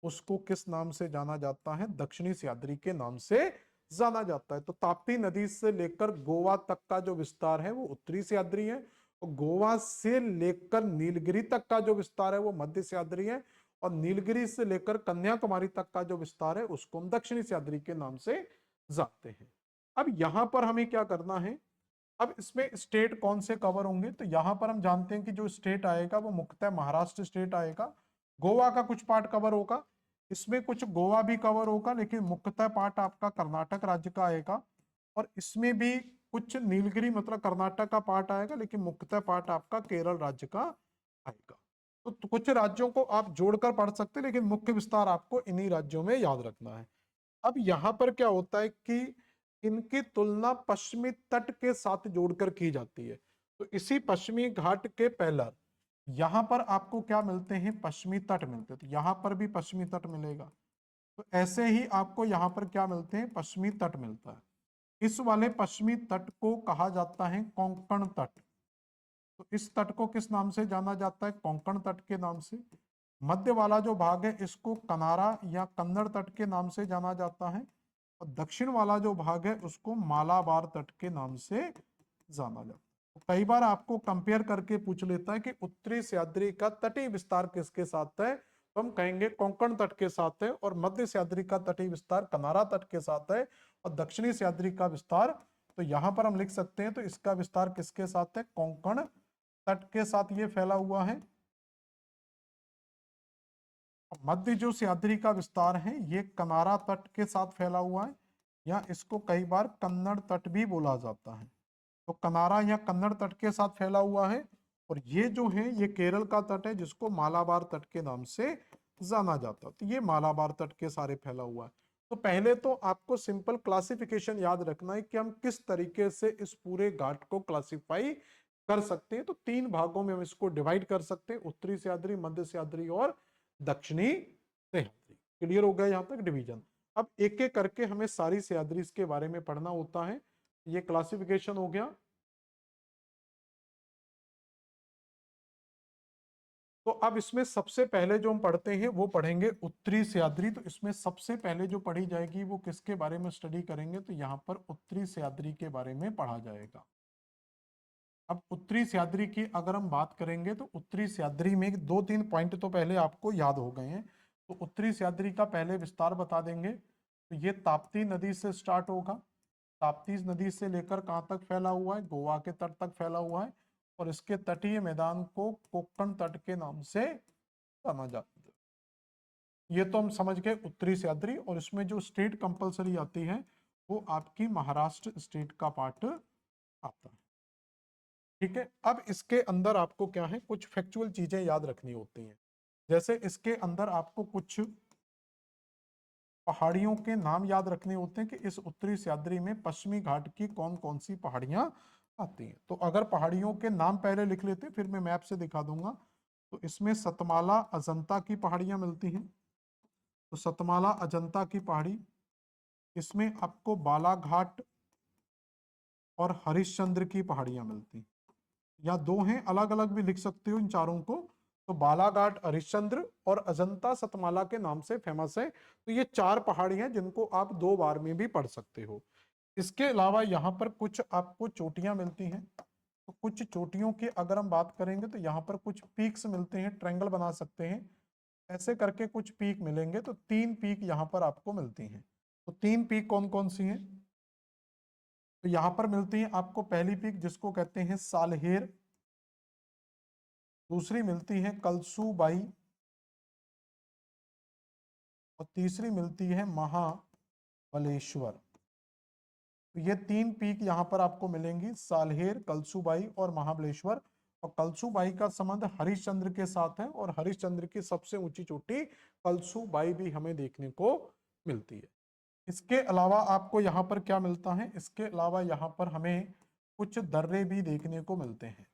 उसको किस नाम से जाना जाता है, दक्षिणी सह्याद्री के नाम से जाना जाता है। तो ताप्ती नदी से लेकर गोवा तक का जो विस्तार है वो उत्तरी सह्याद्री है, और गोवा से लेकर नीलगिरी तक का जो विस्तार है वो मध्य सह्याद्री है, और नीलगिरी से लेकर कन्याकुमारी तक का जो विस्तार है उसको हम दक्षिणी सह्याद्री के नाम से जानते हैं। अब यहां पर हमें क्या करना है, अब इसमें स्टेट कौन से कवर होंगे, तो यहां पर हम जानते हैं कि जो स्टेट आएगा वो मुख्यतः महाराष्ट्र स्टेट आएगा। गोवा का कुछ पार्ट कवर होगा, इसमें कुछ गोवा भी कवर होगा, लेकिन मुख्यतः पार्ट आपका कर्नाटक राज्य का आएगा। और इसमें भी कुछ नीलगिरी मतलब कर्नाटक का पार्ट आएगा, लेकिन मुख्यतः पार्ट आपका केरल राज्य का आएगा। तो कुछ राज्यों को आप जोड़कर पढ़ सकते हैं, लेकिन मुख्य विस्तार आपको इन्हीं राज्यों में याद रखना है। अब यहां पर क्या होता है कि इनकी तुलना पश्चिमी तट के साथ जोड़कर की जाती है। तो इसी पश्चिमी घाट के पहला यहां पर आपको क्या मिलते हैं, पश्चिमी तट मिलते हैं। तो यहां पर भी पश्चिमी तट मिलेगा। तो ऐसे ही आपको यहां पर क्या मिलते हैं, पश्चिमी तट मिलता है। इस वाले पश्चिमी तट को कहा जाता है कोंकण तट। तो इस तट को किस नाम से जाना जाता है, कोंकण तट के नाम से। मध्य वाला जो भाग है इसको कनारा या कन्नड़ तट के नाम से जाना जाता है, और दक्षिण वाला जो भाग है उसको मालाबार तट के नाम से जाना जाता है। तो कई बार आपको कंपेयर करके पूछ लेता है कि उत्तरी सह्याद्री का तटीय विस्तार किसके साथ है, तो हम कहेंगे कोंकण तट के साथ है, और मध्य सह्याद्री का तटीय विस्तार कनारा तट के साथ है, और दक्षिणी सह्याद्री का विस्तार, तो यहां पर हम लिख सकते हैं तो इसका विस्तार किसके साथ है, कोंकण तट के साथ ये फैला हुआ है। मध्य जो सह्याद्री का विस्तार है ये कनारा तट के साथ फैला हुआ है, या इसको कई बार कन्नड़ तट भी बोला जाता है। तो कनारा या कन्नड़ तट के साथ फैला हुआ है, और ये जो है ये केरल का तट है जिसको मालाबार तट के नाम से जाना जाता है। तो ये मालाबार तट के सारे फैला हुआ है। तो पहले तो आपको सिंपल क्लासिफिकेशन याद रखना है कि हम किस तरीके से इस पूरे घाट को क्लासिफाई कर सकते हैं। तो तीन भागों में हम इसको डिवाइड कर सकते हैं, उत्तरी सह्याद्री, मध्य सह्याद्री और दक्षिणी सह्याद्री। क्लियर हो गया यहाँ तक डिवीजन। अब एक एक करके हमें सारी सह्याद्री के बारे में पढ़ना होता है। ये क्लासिफिकेशन हो गया। तो अब इसमें सबसे पहले जो हम पढ़ते हैं वो पढ़ेंगे उत्तरी सह्याद्री। तो इसमें सबसे पहले जो पढ़ी जाएगी वो किसके बारे में स्टडी करेंगे, तो यहाँ पर उत्तरी सह्याद्री के बारे में पढ़ा जाएगा। अब उत्तरी सह्याद्री की अगर हम बात करेंगे तो उत्तरी सह्याद्री में दो तीन पॉइंट तो पहले आपको याद हो गए हैं। तो उत्तरी सह्याद्री का पहले विस्तार बता देंगे। तो ये ताप्ती नदी से स्टार्ट होगा। ताप्ती नदी से लेकर कहाँ तक फैला हुआ है, गोवा के तट तक फैला हुआ है, और इसके तटीय मैदान को कोंकण तट के नाम से जाना जाता है। ये तो हम समझ गए उत्तरी सह्याद्री। और इसमें जो स्टेट कंपलसरी आती है वो आपकी महाराष्ट्र स्टेट का पार्ट आता है। ठीक है। अब इसके अंदर आपको क्या है, कुछ फैक्चुअल चीजें याद रखनी होती हैं। जैसे इसके अंदर आपको कुछ पहाड़ियों के नाम याद रखने होते हैं कि इस उत्तरी सह्याद्री में पश्चिमी घाट की कौन कौन सी पहाड़ियां आती हैं। तो अगर पहाड़ियों के नाम पहले लिख लेते हैं, फिर मैं मैप से दिखा दूंगा। तो इसमें सतमाला अजंता की पहाड़ियां मिलती हैं। तो सतमाला अजंता की पहाड़ी, इसमें आपको बालाघाट और हरिश्चंद्र की पहाड़ियां मिलती, या दो हैं, अलग अलग भी लिख सकते हो इन चारों को। तो बालाघाट, हरिश्चंद्र और अजंता सतमाला के नाम से फेमस है। तो ये चार पहाड़ी हैं जिनको आप दो बार में भी पढ़ सकते हो। इसके अलावा यहाँ पर कुछ आपको चोटियां मिलती हैं। तो कुछ चोटियों की अगर हम बात करेंगे तो यहाँ पर कुछ पीक्स मिलते हैं, ट्रायंगल बना सकते हैं ऐसे करके कुछ पीक मिलेंगे। तो तीन पीक यहाँ पर आपको मिलती हैं। तो तीन पीक कौन कौन सी हैं, तो यहाँ पर मिलती है आपको पहली पीक जिसको कहते हैं सालहेर, दूसरी मिलती है कलसू बाई, और तीसरी मिलती है महाबलेश्वर। तो ये 3 पीक यहाँ पर आपको मिलेंगी, साल्हेर, कलसूबाई और महाबलेश्वर। और कलसूबाई का संबंध हरिश्चंद्र के साथ है और हरिश्चंद्र की सबसे ऊंची चोटी कलसूबाई भी हमें देखने को मिलती है। इसके अलावा आपको यहाँ पर क्या मिलता है, इसके अलावा यहाँ पर हमें कुछ दर्रे भी देखने को मिलते हैं।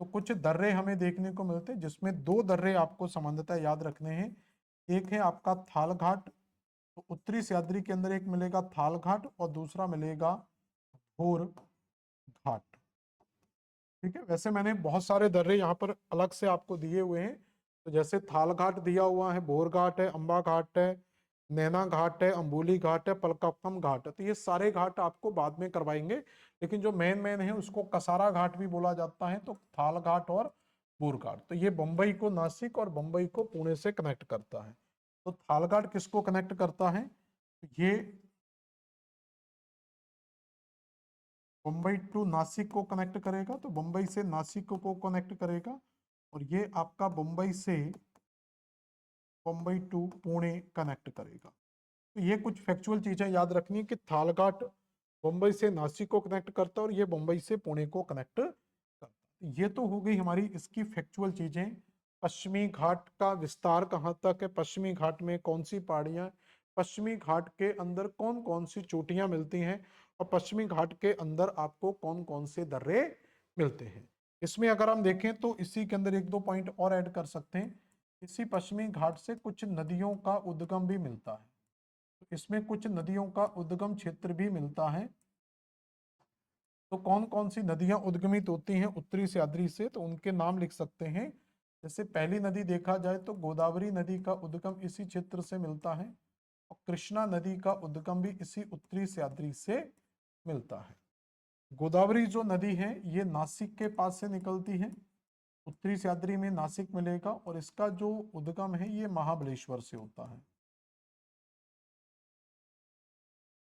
तो कुछ दर्रे हमें देखने को मिलते हैं जिसमें 2 दर्रे आपको सामान्यतः याद रखने हैं। एक है आपका थाल घाट, तो उत्तरी सह्याद्री के अंदर एक मिलेगा थाल घाट और दूसरा मिलेगा भोर घाट। ठीक है, वैसे मैंने बहुत सारे दर्रे यहाँ पर अलग से आपको दिए हुए हैं। तो जैसे थाल घाट दिया हुआ है, भोर घाट है, अंबा घाट है, नैना घाट है, अंबोली घाट है, पलकपम घाट है। तो ये सारे घाट आपको बाद में करवाएंगे, लेकिन जो मेन मेन है उसको कसारा घाट भी बोला जाता है। तो थाल घाट और भोर घाट, तो ये बम्बई को नासिक और बम्बई को पुणे से कनेक्ट करता है। तो थाल घाट किसको कनेक्ट करता है, ये मुंबई टू नासिक को कनेक्ट करेगा, तो मुंबई से नासिक को कनेक्ट करेगा। और ये आपका मुंबई से मुंबई टू पुणे कनेक्ट करेगा। तो ये कुछ फैक्चुअल चीजें याद रखनी है कि थालघाट मुंबई से नासिक को कनेक्ट करता है और ये मुंबई से पुणे को कनेक्ट करता है। ये तो हो गई हमारी इसकी फैक्चुअल चीजें। पश्चिमी घाट का विस्तार कहाँ तक है, पश्चिमी घाट में कौन सी पहाड़ियां, पश्चिमी घाट के अंदर कौन कौन सी चोटियां मिलती हैं, और पश्चिमी घाट के अंदर आपको कौन कौन से दर्रे मिलते हैं। इसमें अगर हम देखें तो इसी के अंदर एक दो पॉइंट और ऐड कर सकते हैं। इसी पश्चिमी घाट से कुछ नदियों का उद्गम भी मिलता है। तो इसमें कुछ नदियों का उद्गम क्षेत्र भी मिलता है। तो कौन कौन सी नदियां उद्गमित होती हैं उत्तरी सह्याद्री से, तो उनके नाम लिख सकते हैं। जैसे पहली नदी देखा जाए तो गोदावरी नदी का उद्गम इसी क्षेत्र से मिलता है, और कृष्णा नदी का उद्गम भी इसी उत्तरी सह्याद्री से मिलता है। गोदावरी जो नदी है ये नासिक के पास से निकलती है, उत्तरी सह्याद्री में नासिक मिलेगा, और इसका जो उद्गम है ये महाबलेश्वर से होता है।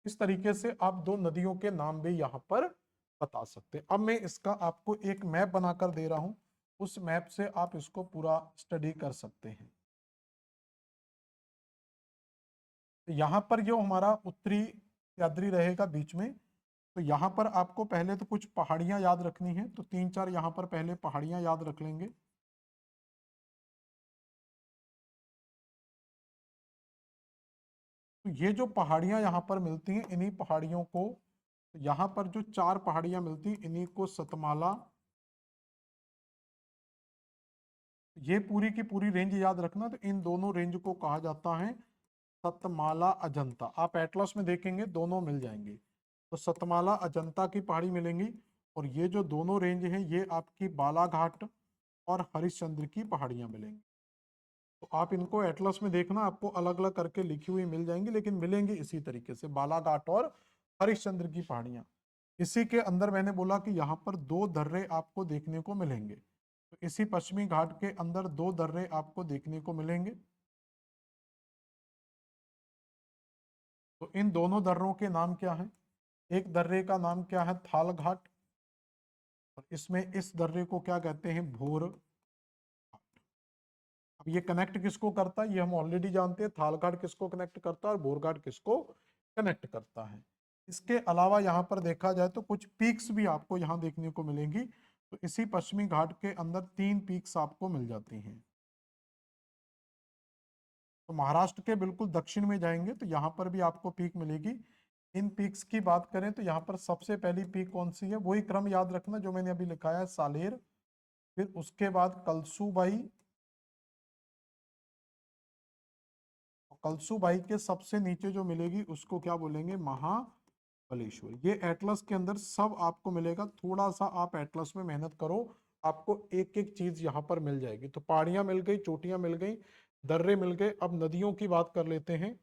इस तरीके से आप 2 नदियों के नाम भी यहाँ पर बता सकते हैं। अब मैं इसका आपको एक मैप बनाकर दे रहा हूं, उस मैप से आप इसको पूरा स्टडी कर सकते हैं। तो यहाँ पर जो हमारा उत्तरी सह्याद्री रहेगा बीच में, तो यहाँ पर आपको पहले तो कुछ पहाड़ियां याद रखनी है। तो 3-4 यहाँ पर पहले पहाड़ियां याद रख लेंगे। तो ये जो पहाड़ियां यहाँ पर मिलती हैं, इन्हीं पहाड़ियों को, तो यहाँ पर जो 4 पहाड़ियां मिलती हैं इन्हीं को सतमाला, ये पूरी की पूरी रेंज याद रखना। तो इन दोनों रेंज को कहा जाता है सतमाला अजंता। आप एटलस में देखेंगे दोनों मिल जाएंगे। तो सतमाला अजंता की पहाड़ी मिलेंगी, और ये जो दोनों रेंज है ये आपकी बालाघाट और हरिश्चंद्र की पहाड़ियां मिलेंगी। तो आप इनको एटलस में देखना, आपको अलग अलग करके लिखी हुई मिल जाएंगी, लेकिन मिलेंगी इसी तरीके से, बालाघाट और हरिश्चंद्र की पहाड़ियां। इसी के अंदर मैंने बोला कि यहाँ पर 2 दर्रे आपको देखने को मिलेंगे। तो इसी पश्चिमी घाट के अंदर 2 दर्रे आपको देखने को मिलेंगे। तो इन दोनों दर्रों के नाम क्या हैं, एक दर्रे का नाम क्या है, थाल घाट, और इसमें इस दर्रे को क्या कहते हैं, भोर घाट। अब ये कनेक्ट किसको करता है ये हम ऑलरेडी जानते हैं, थाल घाट किसको कनेक्ट करता है और भोर घाट किसको कनेक्ट करता है। इसके अलावा यहाँ पर देखा जाए तो कुछ पीक्स भी आपको यहाँ देखने को मिलेंगी। तो इसी पश्चिमी घाट के अंदर 3 पीक्स आपको मिल जाती हैं। तो महाराष्ट्र के बिल्कुल दक्षिण में जाएंगे तो यहाँ पर भी आपको पीक मिलेगी। इन पीक्स की बात करें तो यहाँ पर सबसे पहली पीक कौन सी है, वही क्रम याद रखना जो मैंने अभी लिखा है, सालेर, फिर उसके बाद कलसूबाई, कलसूबाई के सबसे नीचे जो मिलेगी उसको क्या बोलेंगे, महाबलेश्वर। ये एटलस के अंदर सब आपको मिलेगा, थोड़ा सा आप एटलस में मेहनत करो, आपको एक एक चीज यहाँ पर मिल जाएगी। तो पहाड़ियां मिल गई, चोटियां मिल गई, दर्रे मिल गए। अब नदियों की बात कर लेते हैं।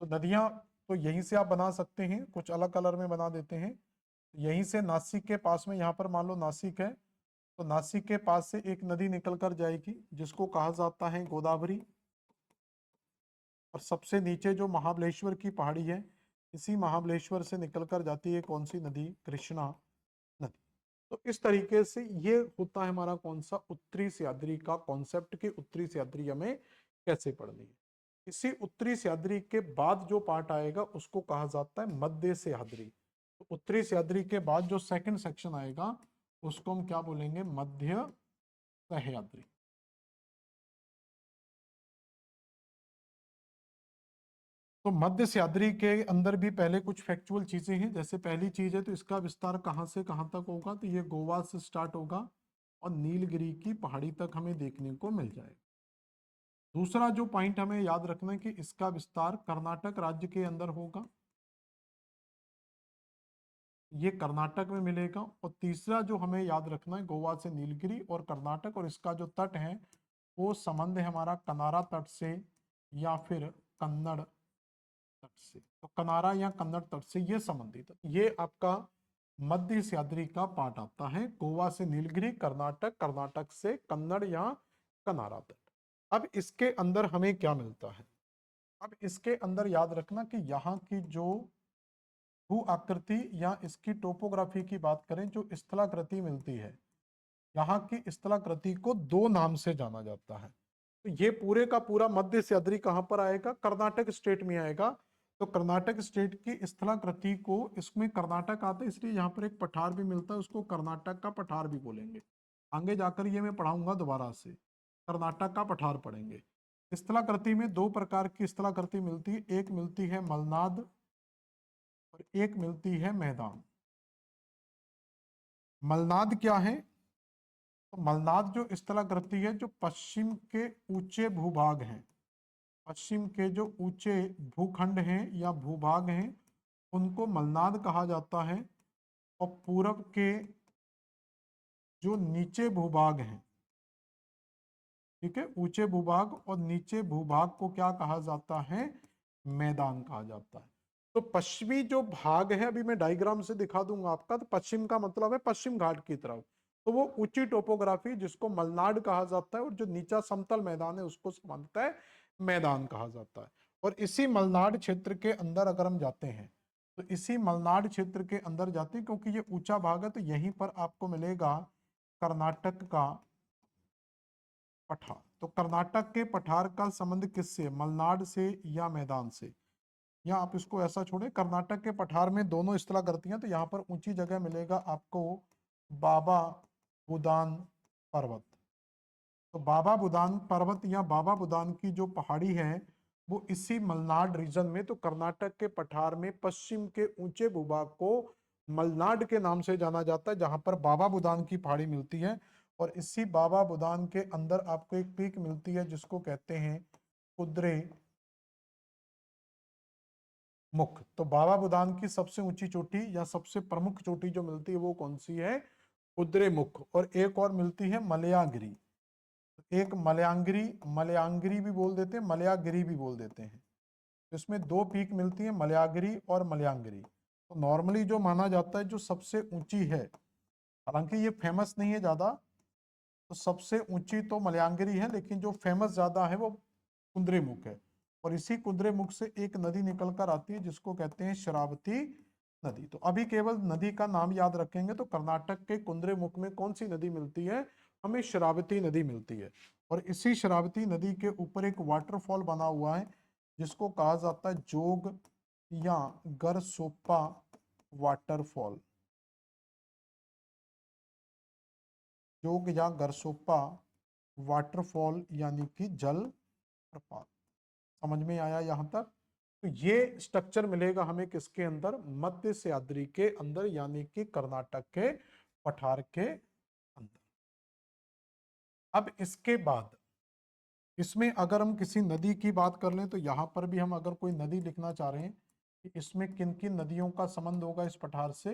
तो नदियां तो यहीं से आप बना सकते हैं, कुछ अलग कलर में बना देते हैं। यहीं से नासिक के पास में, यहाँ पर मान लो नासिक है, तो नासिक के पास से एक नदी निकल कर जाएगी जिसको कहा जाता है गोदावरी। और सबसे नीचे जो महाबलेश्वर की पहाड़ी है, इसी महाबलेश्वर से निकलकर जाती है कौन सी नदी, कृष्णा नदी। तो इस तरीके से ये होता है हमारा कौन सा, उत्तरी सह्याद्री का कॉन्सेप्ट, कि उत्तरी सह्याद्री हमें कैसे पढ़नी है। इसी उत्तरी सह्याद्री के बाद जो पार्ट आएगा उसको कहा जाता है मध्य सह्याद्री। तो उत्तरी सह्याद्री के बाद जो सेकंड सेक्शन आएगा उसको हम क्या बोलेंगे, मध्य सह्याद्री। तो मध्य सह्याद्री के अंदर भी पहले कुछ फैक्चुअल चीजें हैं। जैसे पहली चीज है तो इसका विस्तार कहाँ से कहाँ तक होगा, तो ये गोवा से स्टार्ट होगा और नीलगिरी की पहाड़ी तक हमें देखने को मिल जाएगा। दूसरा जो पॉइंट हमें याद रखना है कि इसका विस्तार कर्नाटक राज्य के अंदर होगा, ये कर्नाटक में मिलेगा। और तीसरा जो हमें याद रखना है, गोवा से नीलगिरी और कर्नाटक, और इसका जो तट है वो संबंध है हमारा कनारा तट से या फिर कन्नड़ तट से। तो कनारा या कन्नड़ तट से ये संबंधित, ये आपका मध्य सह्याद्री का पार्ट आता है। गोवा से नीलगिरी, कर्नाटक, कर्नाटक से कन्नड़ या कनारा तट। अब इसके अंदर हमें क्या मिलता है, अब इसके अंदर याद रखना कि यहाँ की जो भू आकृति या इसकी टोपोग्राफी की बात करें, जो स्थलाकृति मिलती है, यहाँ की स्थलाकृति को दो नाम से जाना जाता है। तो ये पूरे का पूरा मध्य सह्याद्री कहाँ पर आएगा, कर्नाटक स्टेट में आएगा। तो कर्नाटक स्टेट की स्थलाकृति को, इसमें कर्नाटक आता है इसलिए यहाँ पर एक पठार भी मिलता है, उसको कर्नाटक का पठार भी बोलेंगे। आगे जाकर ये मैं पढ़ाऊंगा दोबारा से, कर्नाटक का पठार पढ़ेंगे। स्थलाकृति में दो प्रकार की स्थलाकृति मिलती है, एक मिलती है मलनाद और एक मिलती है मैदान। मलनाद क्या है, तो मलनाद जो स्थलाकृति है, जो पश्चिम के ऊंचे भूभाग हैं, पश्चिम के जो ऊंचे भूखंड हैं या भूभाग हैं उनको मलनाद कहा जाता है। और पूरब के जो नीचे भूभाग हैं, ठीक है, ऊंचे भूभाग और नीचे भूभाग को क्या कहा जाता है, मैदान कहा जाता है। तो पश्चिमी जो भाग है, अभी मैं डायग्राम से दिखा दूंगा आपका, तो पश्चिम का मतलब है पश्चिम घाट की तरफ, तो वो ऊंची टोपोग्राफी जिसको मलनाड कहा जाता है, और जो नीचा समतल मैदान है उसको समझता है मैदान कहा जाता है। और इसी मलनाड क्षेत्र के अंदर अगर हम जाते हैं, तो इसी मलनाड क्षेत्र के अंदर जाते हैं, क्योंकि ये ऊंचा भाग है, तो यहीं पर आपको मिलेगा कर्नाटक का पठार। तो कर्नाटक के पठार का संबंध किससे, मलनाड से या मैदान से, या आप इसको ऐसा छोड़े, कर्नाटक के पठार में दोनों स्थला करती हैं। तो यहाँ पर ऊंची जगह मिलेगा आपको बाबा बुदान पर्वत। तो बाबा बुदान पर्वत या बाबा बुदान की जो पहाड़ी है वो इसी मलनाड रीजन में, तो कर्नाटक के पठार में पश्चिम के ऊंचे भूभाग को मलनाड के नाम से जाना जाता है, जहां पर बाबा बुदान की पहाड़ी मिलती है। और इसी बाबा बुदान के अंदर आपको एक पीक मिलती है जिसको कहते हैं कुद्रे मुख। तो बाबा बुदान की सबसे ऊंची चोटी या सबसे प्रमुख चोटी जो मिलती है वो कौन सी है, कुद्रे मुख। और एक और मिलती है मलयागिरी, एक मलयांगिरी, मलयांगिरी भी बोल देते हैं, मलयागिरी भी बोल देते हैं। तो इसमें दो पीक मिलती है, मलयागिरी और मलयांगिरी। तो नॉर्मली जो माना जाता है जो सबसे ऊंची है, हालांकि ये फेमस नहीं है ज्यादा, तो सबसे ऊंची तो मलयांगिरी है, लेकिन जो फेमस ज्यादा है वो कुद्रेमुख है। और इसी कुद्रेमुख से एक नदी निकलकर आती है जिसको कहते हैं शरावती नदी। तो अभी केवल नदी का नाम याद रखेंगे, तो कर्नाटक के कुद्रेमुख में कौन सी नदी मिलती है, हमें शरावती नदी मिलती है। और इसी शरावती नदी के ऊपर एक वाटरफॉल बना हुआ है जिसको कहा जाता है जोग या गरसोप्पा वाटरफॉल, जोग या गरसोप्पा वाटरफॉल यानी कि जल प्रपात। समझ में आया यहां तक। तो ये स्ट्रक्चर मिलेगा हमें किसके अंदर, मध्य सह्याद्री के अंदर, यानी कि कर्नाटक के पठार के अंदर। अब इसके बाद इसमें अगर हम किसी नदी की बात कर लें, तो यहां पर भी हम अगर कोई नदी लिखना चाह रहे हैं कि इसमें किन किन नदियों का संबंध होगा इस पठार से,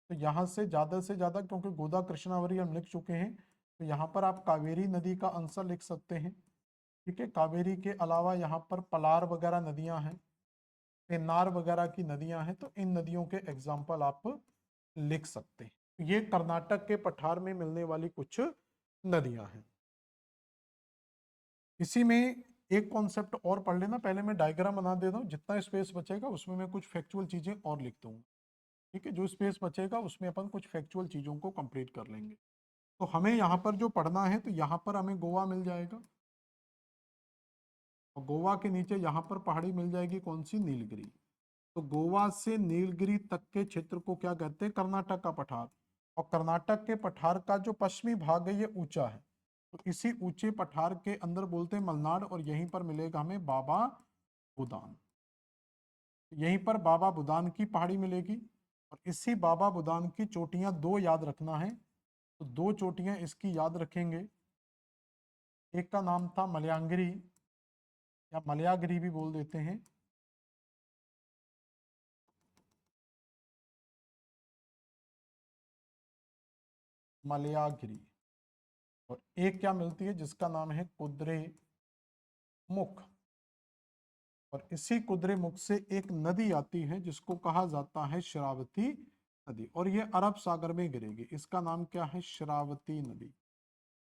तो यहाँ से ज्यादा, क्योंकि गोदा कृष्णावरी हम लिख चुके हैं, तो यहाँ पर आप कावेरी नदी का आंसर लिख सकते हैं। ठीक है, कावेरी के अलावा यहाँ पर पलार वगैरह नदियां हैं, पेन्नार वगैरह की नदियां हैं, तो इन नदियों के एग्जाम्पल आप लिख सकते हैं। ये कर्नाटक के पठार में मिलने वाली कुछ नदियां हैं। इसी में एक कॉन्सेप्ट और पढ़ लेना, पहले मैं डायग्राम बना देता हूँ, जितना स्पेस बचेगा उसमें मैं कुछ फैक्चुअल चीजें और लिख दूंगा। ठीक है, जो स्पेस बचेगा उसमें अपन कुछ फैक्चुअल चीजों को कंप्लीट कर लेंगे। तो हमें यहाँ पर जो पढ़ना है, तो यहाँ पर हमें गोवा मिल जाएगा, और गोवा के नीचे यहाँ पर पहाड़ी मिल जाएगी कौन सी, नीलगिरी। तो गोवा से नीलगिरी तक के क्षेत्र को क्या कहते हैं, कर्नाटक का पठार। और कर्नाटक के पठार का जो पश्चिमी भाग है ये ऊंचा है, तो इसी ऊंचे पठार के अंदर बोलते हैं मलनाड, और यहीं पर मिलेगा हमें बाबा बुदान। यहीं पर बाबा बुदान की पहाड़ी मिलेगी, और इसी बाबा बुदान की चोटियां दो याद रखना है, तो दो चोटियां इसकी याद रखेंगे। एक का नाम था मलयांगिरी या मलयागिरी भी बोल देते हैं, मलयागिरी। और एक क्या मिलती है जिसका नाम है कुद्रे मुख। और इसी कुद्रे मुख से एक नदी आती है जिसको कहा जाता है शरावती नदी, और ये अरब सागर में गिरेगी। इसका नाम क्या है, शरावती नदी।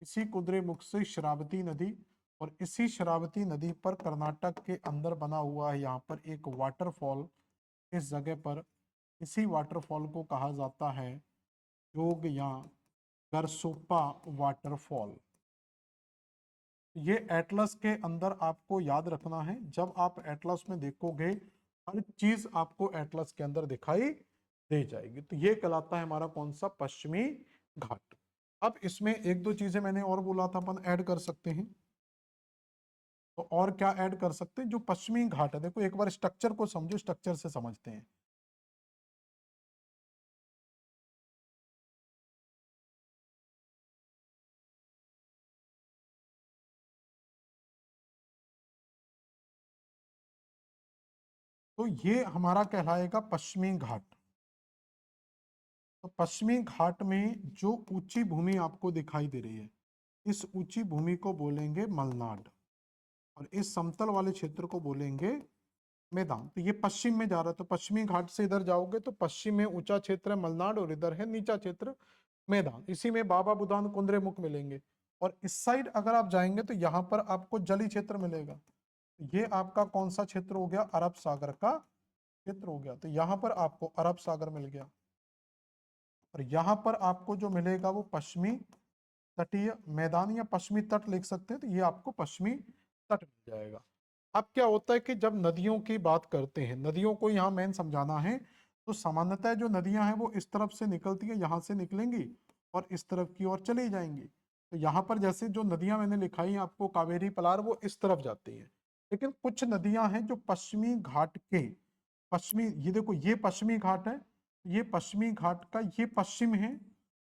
इसी कुद्रे मुख से शरावती नदी, और इसी शरावती नदी पर कर्नाटक के अंदर बना हुआ है यहाँ पर एक वाटरफॉल। इस जगह पर इसी वाटरफॉल को कहा जाता है जोग या गरसोप्पा वाटरफॉल। ये एटलस के अंदर आपको याद रखना है, जब आप एटलस में देखोगे हर चीज आपको एटलस के अंदर दिखाई दे जाएगी। तो ये कहलाता है हमारा कौन सा, पश्चिमी घाट। अब इसमें एक दो चीजें मैंने और बोला था अपन ऐड कर सकते हैं, तो और क्या ऐड कर सकते हैं, जो पश्चिमी घाट है, देखो एक बार स्ट्रक्चर को समझो, स्ट्रक्चर से समझते हैं। तो ये हमारा कहलाएगा पश्चिमी घाट। तो पश्चिमी घाट में जो ऊंची भूमि आपको दिखाई दे रही है, इस ऊंची भूमि को बोलेंगे मलनाड, और इस समतल वाले क्षेत्र को बोलेंगे मैदान। तो ये पश्चिम में जा रहा है, तो पश्चिमी घाट से इधर जाओगे तो पश्चिम में ऊंचा क्षेत्र है मलनाड, और इधर है नीचा क्षेत्र मैदान। इसी में बाबा बुदान कुंद्रे मुख मिलेंगे। और इस साइड अगर आप जाएंगे तो यहाँ पर आपको जली क्षेत्र मिलेगा। ये आपका कौन सा क्षेत्र हो गया, अरब सागर का क्षेत्र हो गया। तो यहाँ पर आपको अरब सागर मिल गया, और यहाँ पर आपको जो मिलेगा वो पश्चिमी तटीय मैदान या पश्चिमी तट लिख सकते हैं, तो ये आपको पश्चिमी तट मिल जाएगा। अब क्या होता है कि जब नदियों की बात करते हैं, नदियों को यहाँ मेन समझाना है, तो सामान्यतः जो नदियां हैं वो इस तरफ से निकलती है, यहाँ से निकलेंगी और इस तरफ की ओर चली जाएंगी। तो यहाँ पर जैसे जो नदियां मैंने लिखाई हैं आपको, कावेरी पलार, वो इस तरफ जाती है। लेकिन कुछ नदियां हैं जो पश्चिमी घाट के पश्चिमी, ये देखो ये पश्चिमी घाट है, ये पश्चिमी घाट का ये पश्चिम है,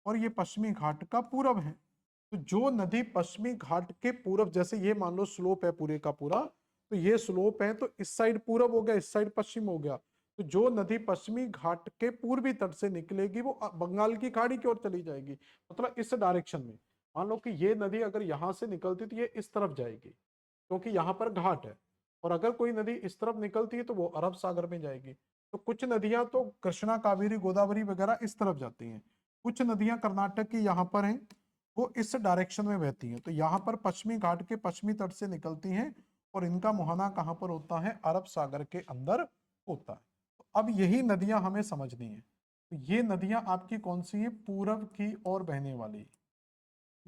और ये पश्चिमी घाट का पूरब है। तो जो नदी पश्चिमी घाट के पूरब, जैसे ये मान लो स्लोप है पूरे का पूरा, तो ये स्लोप है, तो इस साइड पूरब हो गया, इस साइड पश्चिम हो गया। तो जो नदी पश्चिमी घाट के पूर्वी तट से निकलेगी वो बंगाल की खाड़ी की ओर चली जाएगी, मतलब इस डायरेक्शन में। मान लो कि ये नदी अगर यहां से निकलती तो ये इस तरफ जाएगी, क्योंकि यहाँ पर घाट है। और अगर कोई नदी इस तरफ निकलती है तो वो अरब सागर में जाएगी। तो कुछ नदियां तो कृष्णा, कावेरी, गोदावरी वगैरह इस तरफ जाती हैं। कुछ नदियां कर्नाटक की यहाँ पर हैं, वो इस डायरेक्शन में बहती हैं। तो यहाँ पर पश्चिमी घाट के पश्चिमी तट से निकलती हैं, और इनका मुहाना कहाँ पर होता है, अरब सागर के अंदर होता है। तो अब यही नदियां हमें समझनी है। तो ये नदियां आपकी कौन सी है, पूरब की ओर बहने वाली।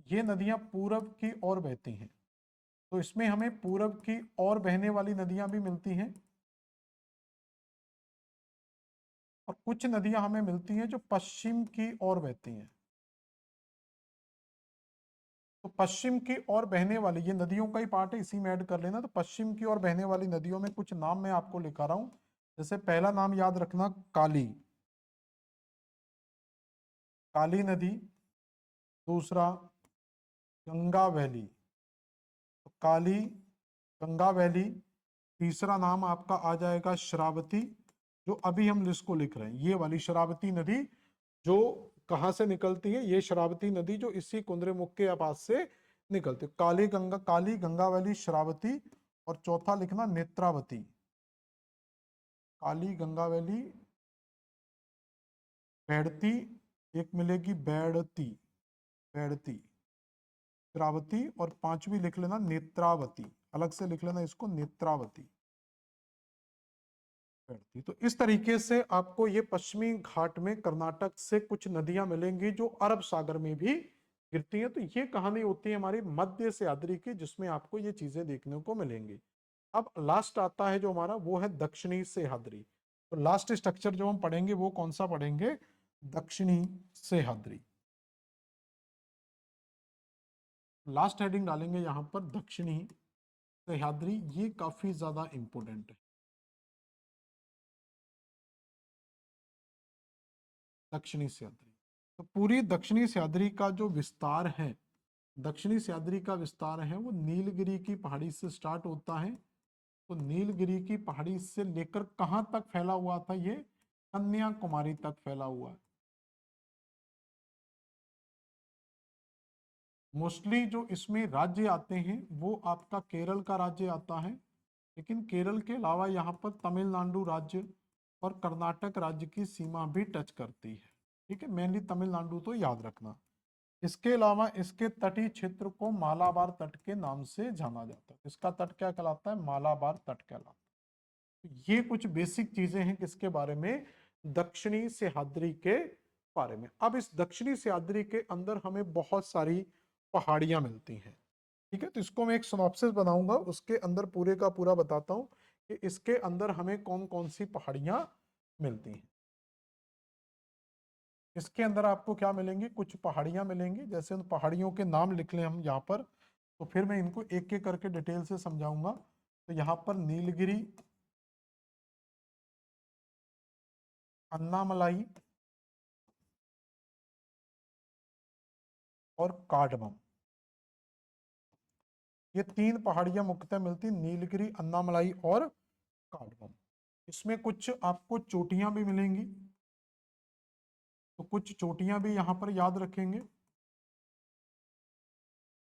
ये नदियां पूरब की ओर बहती हैं, तो इसमें हमें पूरब की ओर बहने वाली नदियां भी मिलती हैं, और कुछ नदियां हमें मिलती हैं जो पश्चिम की ओर बहती हैं। तो पश्चिम की ओर बहने वाली ये नदियों का ही पार्ट है, इसी में ऐड कर लेना। तो पश्चिम की ओर बहने वाली नदियों में कुछ नाम मैं आपको लिखा रहा हूं। जैसे पहला नाम याद रखना, काली, काली नदी। दूसरा गंगा वैली, तो काली, गंगा वैली। तीसरा नाम आपका आ जाएगा श्रावती, जो अभी हम लिस्ट को लिख रहे हैं, ये वाली श्रावती नदी जो कहाँ से निकलती है, ये श्रावती नदी जो इसी कुंद्रेमुख के पास से निकलती है। काली गंगा, काली, गंगा वैली, श्रावती। और चौथा लिखना नेत्रावती, काली, गंगा वैली, बैडती, एक मिलेगी बैडती, बैडती, श्रावती, और पांचवी लिख लेना नेत्रावती, अलग से लिख लेना इसको, नेत्रावती, बैडती। तो इस तरीके से आपको ये पश्चिमी घाट में कर्नाटक से कुछ नदियां मिलेंगी जो अरब सागर में भी गिरती हैं। तो ये कहानी होती है हमारी मध्य सह्याद्री की, जिसमें आपको ये चीजें देखने को मिलेंगी। अब लास्ट आता है जो हमारा, वो है दक्षिणी सह्याद्री। तो लास्ट स्ट्रक्चर जो हम पढ़ेंगे वो कौन सा पढ़ेंगे? दक्षिणी सह्याद्री। लास्ट हेडिंग डालेंगे यहां पर दक्षिणी सह्याद्री। ये काफी ज्यादा इंपॉर्टेंट है। दक्षिणी सह्याद्री, तो पूरी दक्षिणी सह्याद्री का जो विस्तार है, दक्षिणी सह्याद्री का विस्तार है वो नीलगिरी की पहाड़ी से स्टार्ट होता है। तो नीलगिरी की पहाड़ी से लेकर कहां तक फैला हुआ था? ये कन्याकुमारी तक फैला हुआ है। मोस्टली जो इसमें राज्य आते हैं वो आपका केरल का राज्य आता है, लेकिन केरल के अलावा यहाँ पर तमिलनाडु राज्य और कर्नाटक राज्य की सीमा भी टच करती है। ठीक है, मेनली तमिलनाडु तो याद रखना। इसके अलावा इसके तटीय क्षेत्र को मालाबार तट के नाम से जाना जाता है। इसका तट क्या कहलाता है? मालाबार तट कहलाता है। तो ये कुछ बेसिक चीजें हैं किसके बारे में? दक्षिणी सह्याद्री के बारे में। अब इस दक्षिणी सह्याद्री के अंदर हमें बहुत सारी पहाड़ियां मिलती हैं। ठीक है, तो इसको मैं एक सिनॉप्सिस बनाऊंगा, उसके अंदर पूरे का पूरा बताता हूं कि इसके अंदर हमें कौन कौन सी पहाड़ियां मिलती हैं। इसके अंदर आपको क्या मिलेंगी? कुछ पहाड़ियां मिलेंगी, जैसे उन पहाड़ियों के नाम लिख लें हम यहाँ पर, तो फिर मैं इनको एक एक करके डिटेल से समझाऊंगा। तो यहाँ पर नीलगिरी, अन्नामलाई और कार्डमम, ये तीन पहाड़ियां मुख्यतः मिलती, नीलगिरी, अन्नामलाई और कार्डमम। इसमें कुछ आपको चोटियां भी मिलेंगी, तो कुछ चोटियां भी यहाँ पर याद रखेंगे।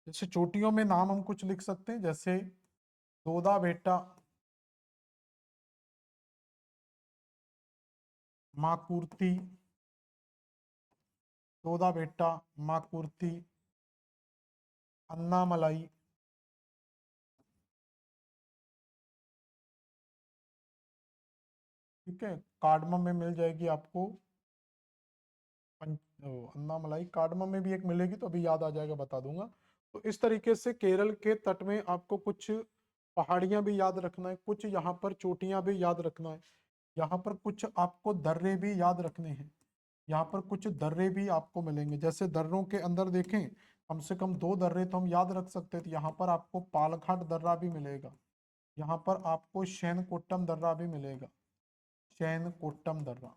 जैसे चोटियों में नाम हम कुछ लिख सकते हैं, जैसे दोदा बेटा, माकुर्ती, दोदा बेटा, माकुर्ती, अन्नामलाई, ठीक है। कार्डमम में मिल जाएगी आपको अन्नामलाई, कार्डमम में भी एक मिलेगी, तो अभी याद आ जाएगा, बता दूंगा। तो इस तरीके से केरल के तट में आपको कुछ पहाड़ियां भी याद रखना है, कुछ यहाँ पर चोटियां भी याद रखना है, यहाँ पर कुछ आपको दर्रे भी याद रखने हैं, यहाँ पर कुछ दर्रे भी आपको मिलेंगे। जैसे दर्रों के अंदर देखें, कम से कम दो दर्रे तो हम याद रख सकते हैं। तो यहाँ पर आपको पालघाट दर्रा भी मिलेगा, यहाँ पर आपको शैनकोट्टम दर्रा भी मिलेगा, शैनकोट्टम दर्रा।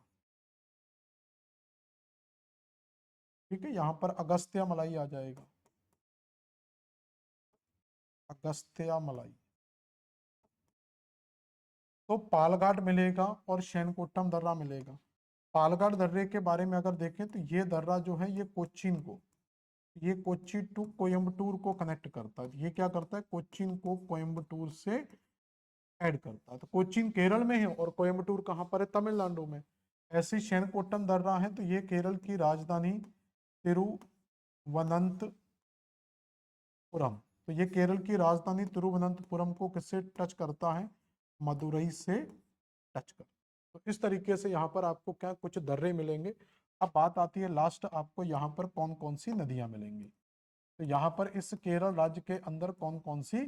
ठीक है, यहाँ पर अगस्त्य मलाई आ जाएगा, अगस्त्य मलाई। तो पालघाट मिलेगा और शैनकोट्टम दर्रा मिलेगा। पालघाट दर्रे के बारे में अगर देखें तो ये दर्रा जो है ये कोच्चिन को, ये कोच्चि टू कोयम्बटूर को कनेक्ट करता है। ये क्या करता है? कोच्चिन को कोयम्बटूर से ऐड करता है। तो कोच्चिन केरल में है और कोयम्बटूर कहाँ पर है? तमिलनाडु में। ऐसे शैनकोट्टम दर्रा है, तो ये केरल की राजधानी तिरुवनंतपुरम, तो ये केरल की राजधानी तिरुवनंतपुरम को किससे टच करता है? मदुरई से टच कर। तो इस तरीके से यहाँ पर आपको क्या कुछ दर्रे मिलेंगे। अब बात आती है लास्ट, आपको यहाँ पर कौन कौन सी नदियां मिलेंगी। तो यहाँ पर इस केरल राज्य के अंदर कौन कौन सी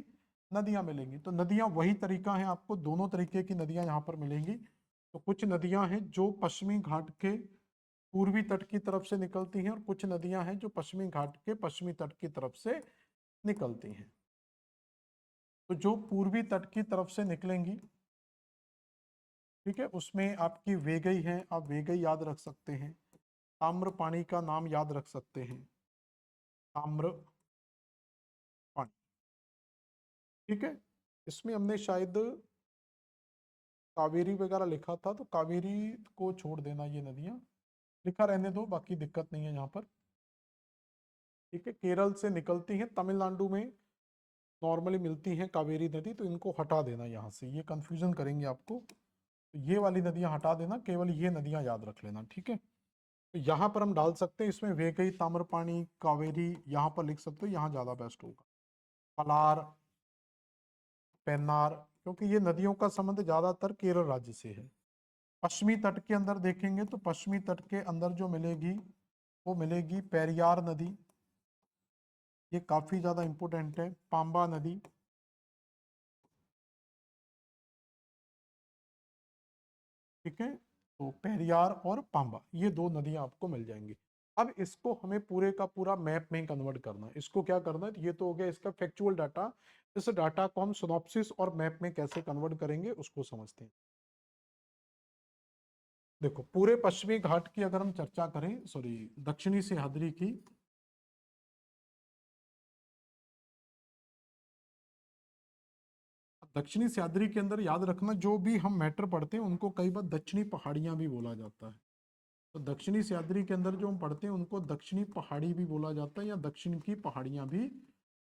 नदियां मिलेंगी? तो नदियां वही तरीका है, आपको दोनों तरीके की नदियां यहाँ पर मिलेंगी। तो कुछ नदियां हैं जो पश्चिमी घाट के पूर्वी तट की तरफ से निकलती हैं, और कुछ नदियां हैं जो पश्चिमी घाट के पश्चिमी तट की तरफ से निकलती हैं। तो जो पूर्वी तट की तरफ से निकलेंगी, ठीक है, उसमें आपकी वेगई है, आप वेगई याद रख सकते हैं। ताम्र पानी का नाम याद रख सकते हैं, ताम्र पानी। ठीक है, इसमें हमने शायद कावेरी वगैरह लिखा था, तो कावेरी को छोड़ देना, ये नदियां लिखा रहने दो, बाकी दिक्कत नहीं है यहाँ पर। ठीक है, केरल से निकलती हैं, तमिलनाडु में नॉर्मली मिलती हैं कावेरी नदी, तो इनको हटा देना यहाँ से, ये कंफ्यूजन करेंगे आपको। तो ये वाली नदियां हटा देना, केवल ये नदियां याद रख लेना। ठीक है, तो यहाँ पर हम डाल सकते हैं, इसमें वेगई, ताम्रपाणी, कावेरी यहाँ पर लिख सकते हो, यहाँ ज्यादा बेस्ट होगा। पलार, पेन्नार, क्योंकि ये नदियों का संबंध ज्यादातर केरल राज्य से है। पश्चिमी तट के अंदर देखेंगे तो पश्चिमी तट के अंदर जो मिलेगी वो मिलेगी पेरियार नदी, ये काफी ज्यादा इंपोर्टेंट है। पांबा नदी, ठीक है। तो पेरियार और पांबा ये दो नदियां आपको मिल जाएंगी। अब इसको हमें पूरे का पूरा मैप में कन्वर्ट करना है। इसको क्या करना है, ये तो हो गया इसका फैक्चुअल डाटा। इस डाटा को हम सिनॉप्सिस और मैप में कैसे कन्वर्ट करेंगे उसको समझते हैं। देखो, पूरे पश्चिमी घाट की अगर हम चर्चा करें, सॉरी दक्षिणी सह्याद्री की, दक्षिणी सह्याद्री के अंदर याद रखना जो भी हम मैटर पढ़ते हैं उनको कई बार दक्षिणी पहाड़ियां भी बोला जाता है। तो दक्षिणी सह्याद्री के अंदर जो हम पढ़ते हैं उनको दक्षिणी पहाड़ी भी बोला जाता है या दक्षिण की पहाड़ियां भी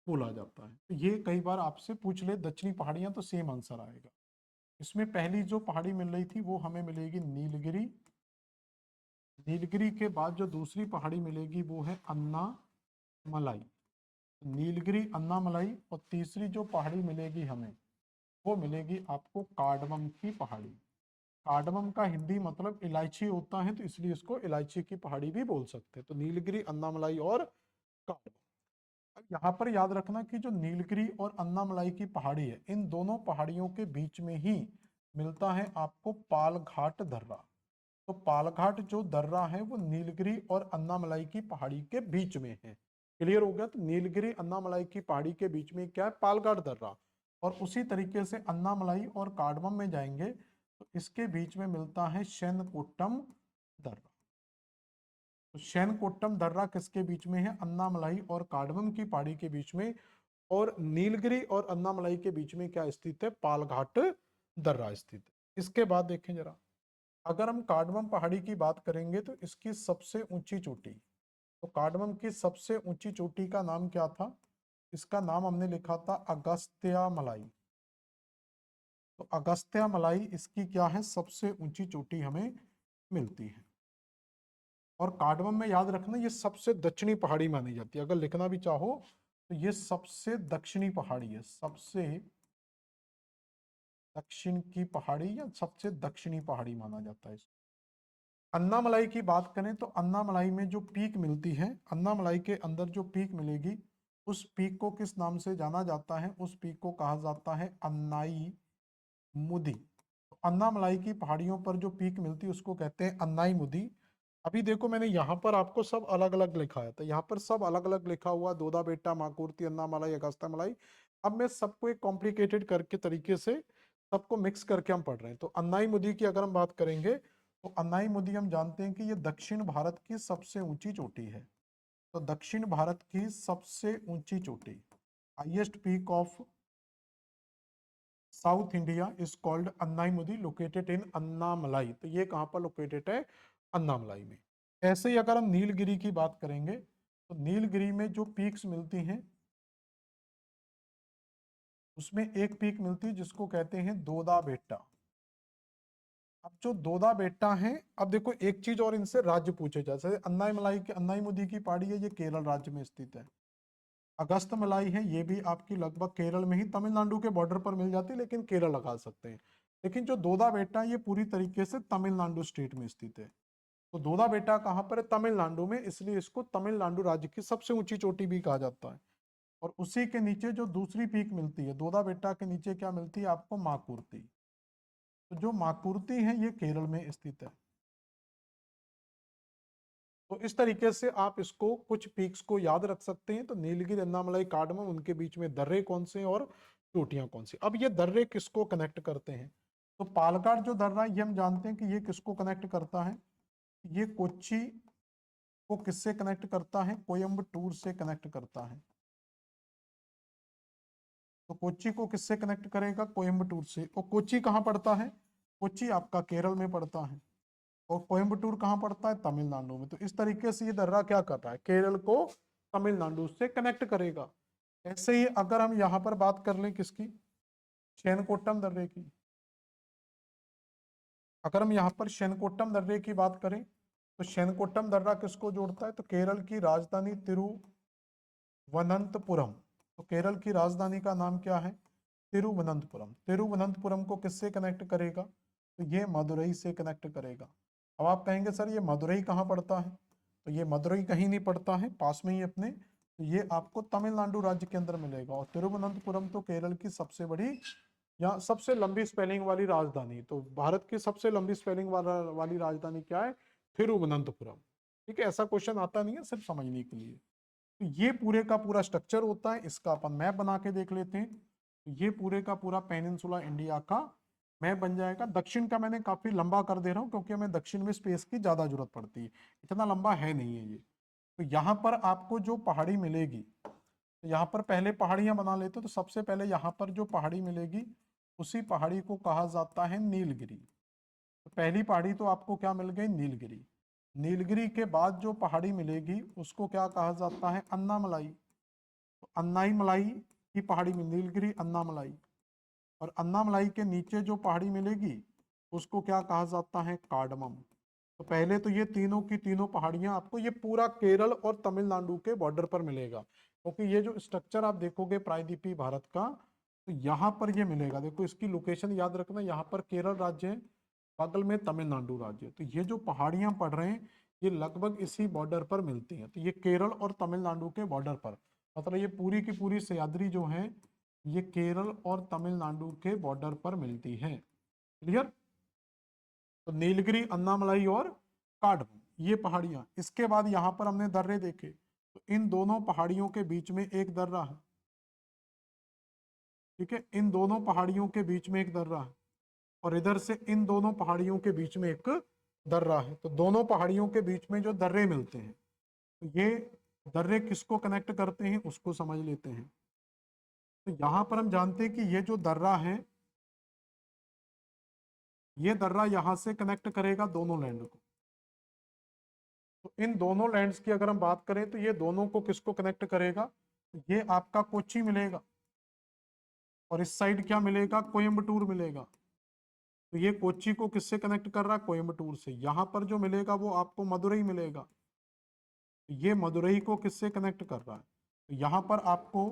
बोला जाता है। तो ये कई बार आपसे पूछ ले दक्षिणी पहाड़ियां, तो सेम आंसर आएगा। इसमें पहली जो पहाड़ी मिल रही थी वो हमें मिलेगी नीलगिरी। नीलगिरी के बाद जो दूसरी पहाड़ी मिलेगी वो है अन्ना मलाई। नीलगिरी, अन्ना मलाई, और तीसरी जो पहाड़ी मिलेगी हमें वो मिलेगी आपको कार्डमम की पहाड़ी। कार्डमम का हिंदी मतलब इलायची होता है, तो इसलिए इसको इलायची की पहाड़ी भी बोल सकते हैं। तो नीलगिरी, अन्नामलाई और कार्डमम। अब यहाँ पर याद रखना कि जो नीलगिरी और अन्नामलाई की पहाड़ी है, इन दोनों पहाड़ियों के बीच में ही मिलता है आपको पालघाट दर्रा। तो पालघाट जो दर्रा है वो नीलगिरी और अन्नामलाई की पहाड़ी के बीच में है। क्लियर हो गया। तो नीलगिरी अन्नामलाई की पहाड़ी के बीच में क्या है, पालघाट दर्रा। और उसी तरीके से अन्नामलाई और कार्डमम में जाएंगे तो इसके बीच में मिलता है शैनकोट्टम दर्रा। तो शैनकोट्टम दर्रा किसके बीच में है, अन्नामलाई और कार्डमम की पहाड़ी के बीच में। और नीलगिरी और अन्नामलाई के बीच में क्या स्थित है, पालघाट दर्रा स्थित है। इसके बाद देखें जरा, अगर हम कार्डमम पहाड़ी की बात करेंगे तो इसकी सबसे ऊंची चोटी, तो कार्डमम की सबसे ऊंची चोटी का नाम क्या था, इसका नाम हमने लिखा था अगस्त्या मलाई। तो अगस्त्या मलाई इसकी क्या है, सबसे ऊंची चोटी हमें मिलती है। और कार्डमम में याद रखना ये सबसे दक्षिणी पहाड़ी मानी जाती है। अगर लिखना भी चाहो तो ये सबसे दक्षिणी पहाड़ी है, सबसे दक्षिण की पहाड़ी या सबसे दक्षिणी पहाड़ी माना जाता है। अन्नामलाई की बात करें तो अन्नामलाई में जो पीक मिलती है, अन्नामलाई के अंदर जो पीक मिलेगी उस पीक को किस नाम से जाना जाता है, उस पीक को कहा जाता है अन्नाई मुदी। तो अन्नामलाई की पहाड़ियों पर जो पीक मिलती है उसको कहते हैं अन्नाई मुदी। अभी देखो मैंने यहाँ पर आपको सब अलग अलग लिखा है, तो यहाँ पर सब अलग अलग लिखा हुआ, दोदा बेटा, माकुर्ती, अन्नामलाई, अगस्त्या मलाई। अब मैं सबको एक कॉम्प्लिकेटेड करके तरीके से सबको मिक्स करके हम पढ़ रहे हैं। तो अन्नाई मुदी की अगर हम बात करेंगे तो अन्नाई मुदी हम जानते हैं कि ये दक्षिण भारत की सबसे ऊंची चोटी है। तो दक्षिण भारत की सबसे ऊंची चोटी, highest peak of south India is called Annai मुदी, लोकेटेड इन अन्नामलाई। तो ये कहाँ पर लोकेटेड है, अन्नामलाई में। ऐसे ही अगर हम नीलगिरी की बात करेंगे तो नीलगिरी में जो पीक्स मिलती हैं उसमें एक पीक मिलती है जिसको कहते हैं दोदा बेटा। अब जो दोदा बेटा है, अब देखो एक चीज और इनसे राज्य पूछे, जैसे अन्नाई मलाई की, अन्नाई मुदी की पहाड़ी है ये केरल राज्य में स्थित है। अगस्त मलाई है ये भी आपकी लगभग केरल में ही, तमिलनाडु के बॉर्डर पर मिल जाती है लेकिन केरल लगा सकते हैं। लेकिन जो दोदा बेटा ये पूरी तरीके से तमिलनाडु स्टेट में स्थित है। तो दोदा बेटा कहाँ पर है, तमिलनाडु में, इसलिए इसको तमिलनाडु राज्य की सबसे ऊंची चोटी भी कहा जाता है। और उसी के नीचे जो दूसरी पीक मिलती है, दोदा बेटा के नीचे क्या मिलती है आपको, माकुर्ती। तो जो माकुर्ती है ये केरल में स्थित है। तो इस तरीके से आप इसको कुछ पीक्स को याद रख सकते हैं। तो नीलगिरी, अन्नामलाई, कार्डमम, उनके बीच में दर्रे कौन से और चोटियां कौन सी। अब ये दर्रे किसको कनेक्ट करते हैं, तो पालक्काड जो दर्रा ये हम जानते हैं कि ये किसको कनेक्ट करता है, ये कोच्चि को किससे कनेक्ट करता है, कोयम्बटूर से कनेक्ट करता है। तो कोच्चि को किससे कनेक्ट करेगा, कोयम्बटूर से। और कोच्चि कहाँ पड़ता है, कोच्चि आपका केरल में पड़ता है। और कोयम्बटूर कहाँ पड़ता है, तमिलनाडु में। तो इस तरीके से ये दर्रा क्या कर रहा है, केरल को तमिलनाडु से कनेक्ट करेगा। ऐसे ही अगर हम यहाँ पर बात कर लें किसकी, शेनकोट्टम दर्रे की, अगर हम यहाँ पर शेनकोट्टम दर्रे की बात करें तो शेनकोट्टम दर्रा किसको जोड़ता है, तो केरल की राजधानी तिरुवनंतपुरम। तो केरल की राजधानी का नाम क्या है, तिरुवनंतपुरम। तिरुवनंतपुरम को किससे कनेक्ट करेगा, तो ये मदुरई से कनेक्ट करेगा। अब आप कहेंगे सर ये मदुरई कहाँ पड़ता है, तो ये मदुरई कहीं नहीं पड़ता है, पास में ही अपने। तो ये आपको तमिलनाडु राज्य के अंदर मिलेगा। और तिरुवनंतपुरम तो केरल की सबसे बड़ी या सबसे लंबी स्पेलिंग वाली राजधानी, तो भारत की सबसे लंबी स्पेलिंग वाली राजधानी क्या है? थिरुवनंतपुरम। ठीक है, ऐसा क्वेश्चन आता नहीं है, सिर्फ समझने के लिए। तो ये पूरे का पूरा स्ट्रक्चर होता है। इसका अपन मैप बना के देख लेते हैं। तो ये पूरे का पूरा पेनिनसुला इंडिया का मैप बन जाएगा। दक्षिण का मैंने काफी लंबा कर दे रहा हूँ क्योंकि हमें दक्षिण में स्पेस की ज्यादा जरूरत पड़ती है, इतना लंबा है नहीं है ये। तो यहाँ पर आपको जो पहाड़ी मिलेगी, तो यहाँ पर पहले पहाड़ियां बना लेते, तो सबसे पहले यहाँ पर जो पहाड़ी मिलेगी उसी पहाड़ी को कहा जाता है नीलगिरी। तो पहली पहाड़ी तो आपको क्या मिल गई? नीलगिरी। नीलगिरी के बाद जो पहाड़ी मिलेगी उसको क्या कहा जाता है? अन्नामलाई। तो अन्नाई मलाई की पहाड़ी में नीलगिरी, अन्नामलाई। और अन्नामलाई के नीचे जो पहाड़ी मिलेगी उसको क्या कहा जाता है? कार्डमम। तो पहले तो ये तीनों की तीनों पहाड़ियां आपको ये पूरा केरल और तमिलनाडु के बॉर्डर पर मिलेगा, क्योंकि ये जो स्ट्रक्चर आप देखोगे प्रायद्वीपीय भारत का, तो यहाँ पर ये मिलेगा। देखो इसकी लोकेशन याद रखना, यहाँ पर केरल राज्य है, बगल में तमिलनाडु राज्य है। तो ये जो पहाड़ियां पड़ रहे हैं ये लगभग इसी बॉर्डर पर मिलती हैं। तो ये केरल और तमिलनाडु के बॉर्डर पर, मतलब ये पूरी की पूरी सह्याद्री जो है ये केरल और तमिलनाडु के बॉर्डर पर मिलती है। क्लियर? तो नीलगिरी, अन्नामलाई और काडमम ये पहाड़ियां। इसके बाद यहां पर हमने दर्रे देखे, तो इन दोनों पहाड़ियों के बीच में एक दर्रा है। ठीक है, इन दोनों पहाड़ियों के बीच में एक दर्रा है, और इधर से इन दोनों पहाड़ियों के बीच में एक दर्रा है। तो दोनों पहाड़ियों के बीच में जो दर्रे मिलते हैं, तो ये दर्रे किसको कनेक्ट करते हैं उसको समझ लेते हैं। तो यहां पर हम जानते हैं कि ये जो दर्रा है, ये दर्रा यहां से कनेक्ट करेगा दोनों लैंड को। तो इन दोनों लैंड्स की अगर हम बात करें तो ये दोनों को किसको कनेक्ट करेगा? तो ये आपका कोच्चि मिलेगा, और इस साइड क्या मिलेगा? कोयम्बटूर मिलेगा। तो ये कोच्चि को किससे कनेक्ट कर रहा है? कोयम्बटूर से। यहां पर जो मिलेगा वो आपको मदुरई मिलेगा। तो ये मदुरई को किससे कनेक्ट कर रहा है? तो यहां पर आपको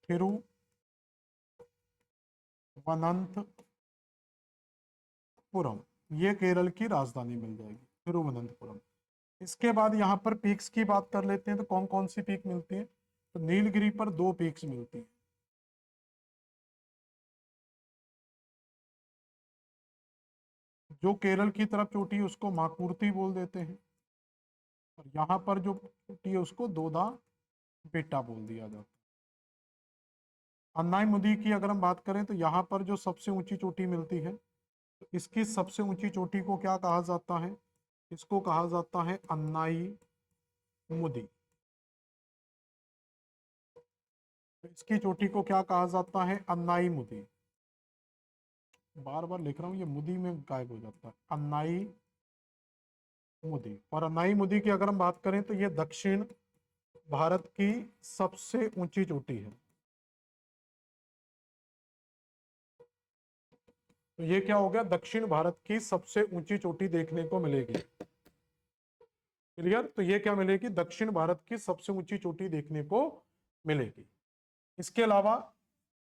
तिरुवनंतपुरम, ये केरल की राजधानी मिल जाएगी, तिरुवनंतपुरम। इसके बाद यहाँ पर पीक्स की बात कर लेते हैं। तो कौन कौन सी पीक मिलती है? तो नीलगिरी पर 2 पीक्स मिलती है। जो केरल की तरफ चोटी है उसको माकुर्ती बोल देते हैं, और यहाँ पर जो चोटी है उसको दोदा बेटा बोल दिया जाता है। अन्नाई मुदी की अगर हम बात करें तो यहाँ पर जो सबसे ऊंची चोटी मिलती है, तो इसकी सबसे ऊंची चोटी को क्या कहा जाता है? इसको कहा जाता है अन्नाई मुदी। तो इसकी चोटी को क्या कहा जाता है? अन्नाई मुदी। बार बार लिख रहा हूँ, ये मुदी में गायब हो जाता है। अन्नाई मुदी। और अन्नाई मुदी की अगर हम बात करें तो ये दक्षिण भारत की सबसे ऊंची चोटी है। तो ये क्या हो गया? दक्षिण भारत की सबसे ऊंची चोटी देखने को मिलेगी। क्लियर? तो ये क्या मिलेगी? दक्षिण भारत की सबसे ऊंची चोटी देखने को मिलेगी। इसके अलावा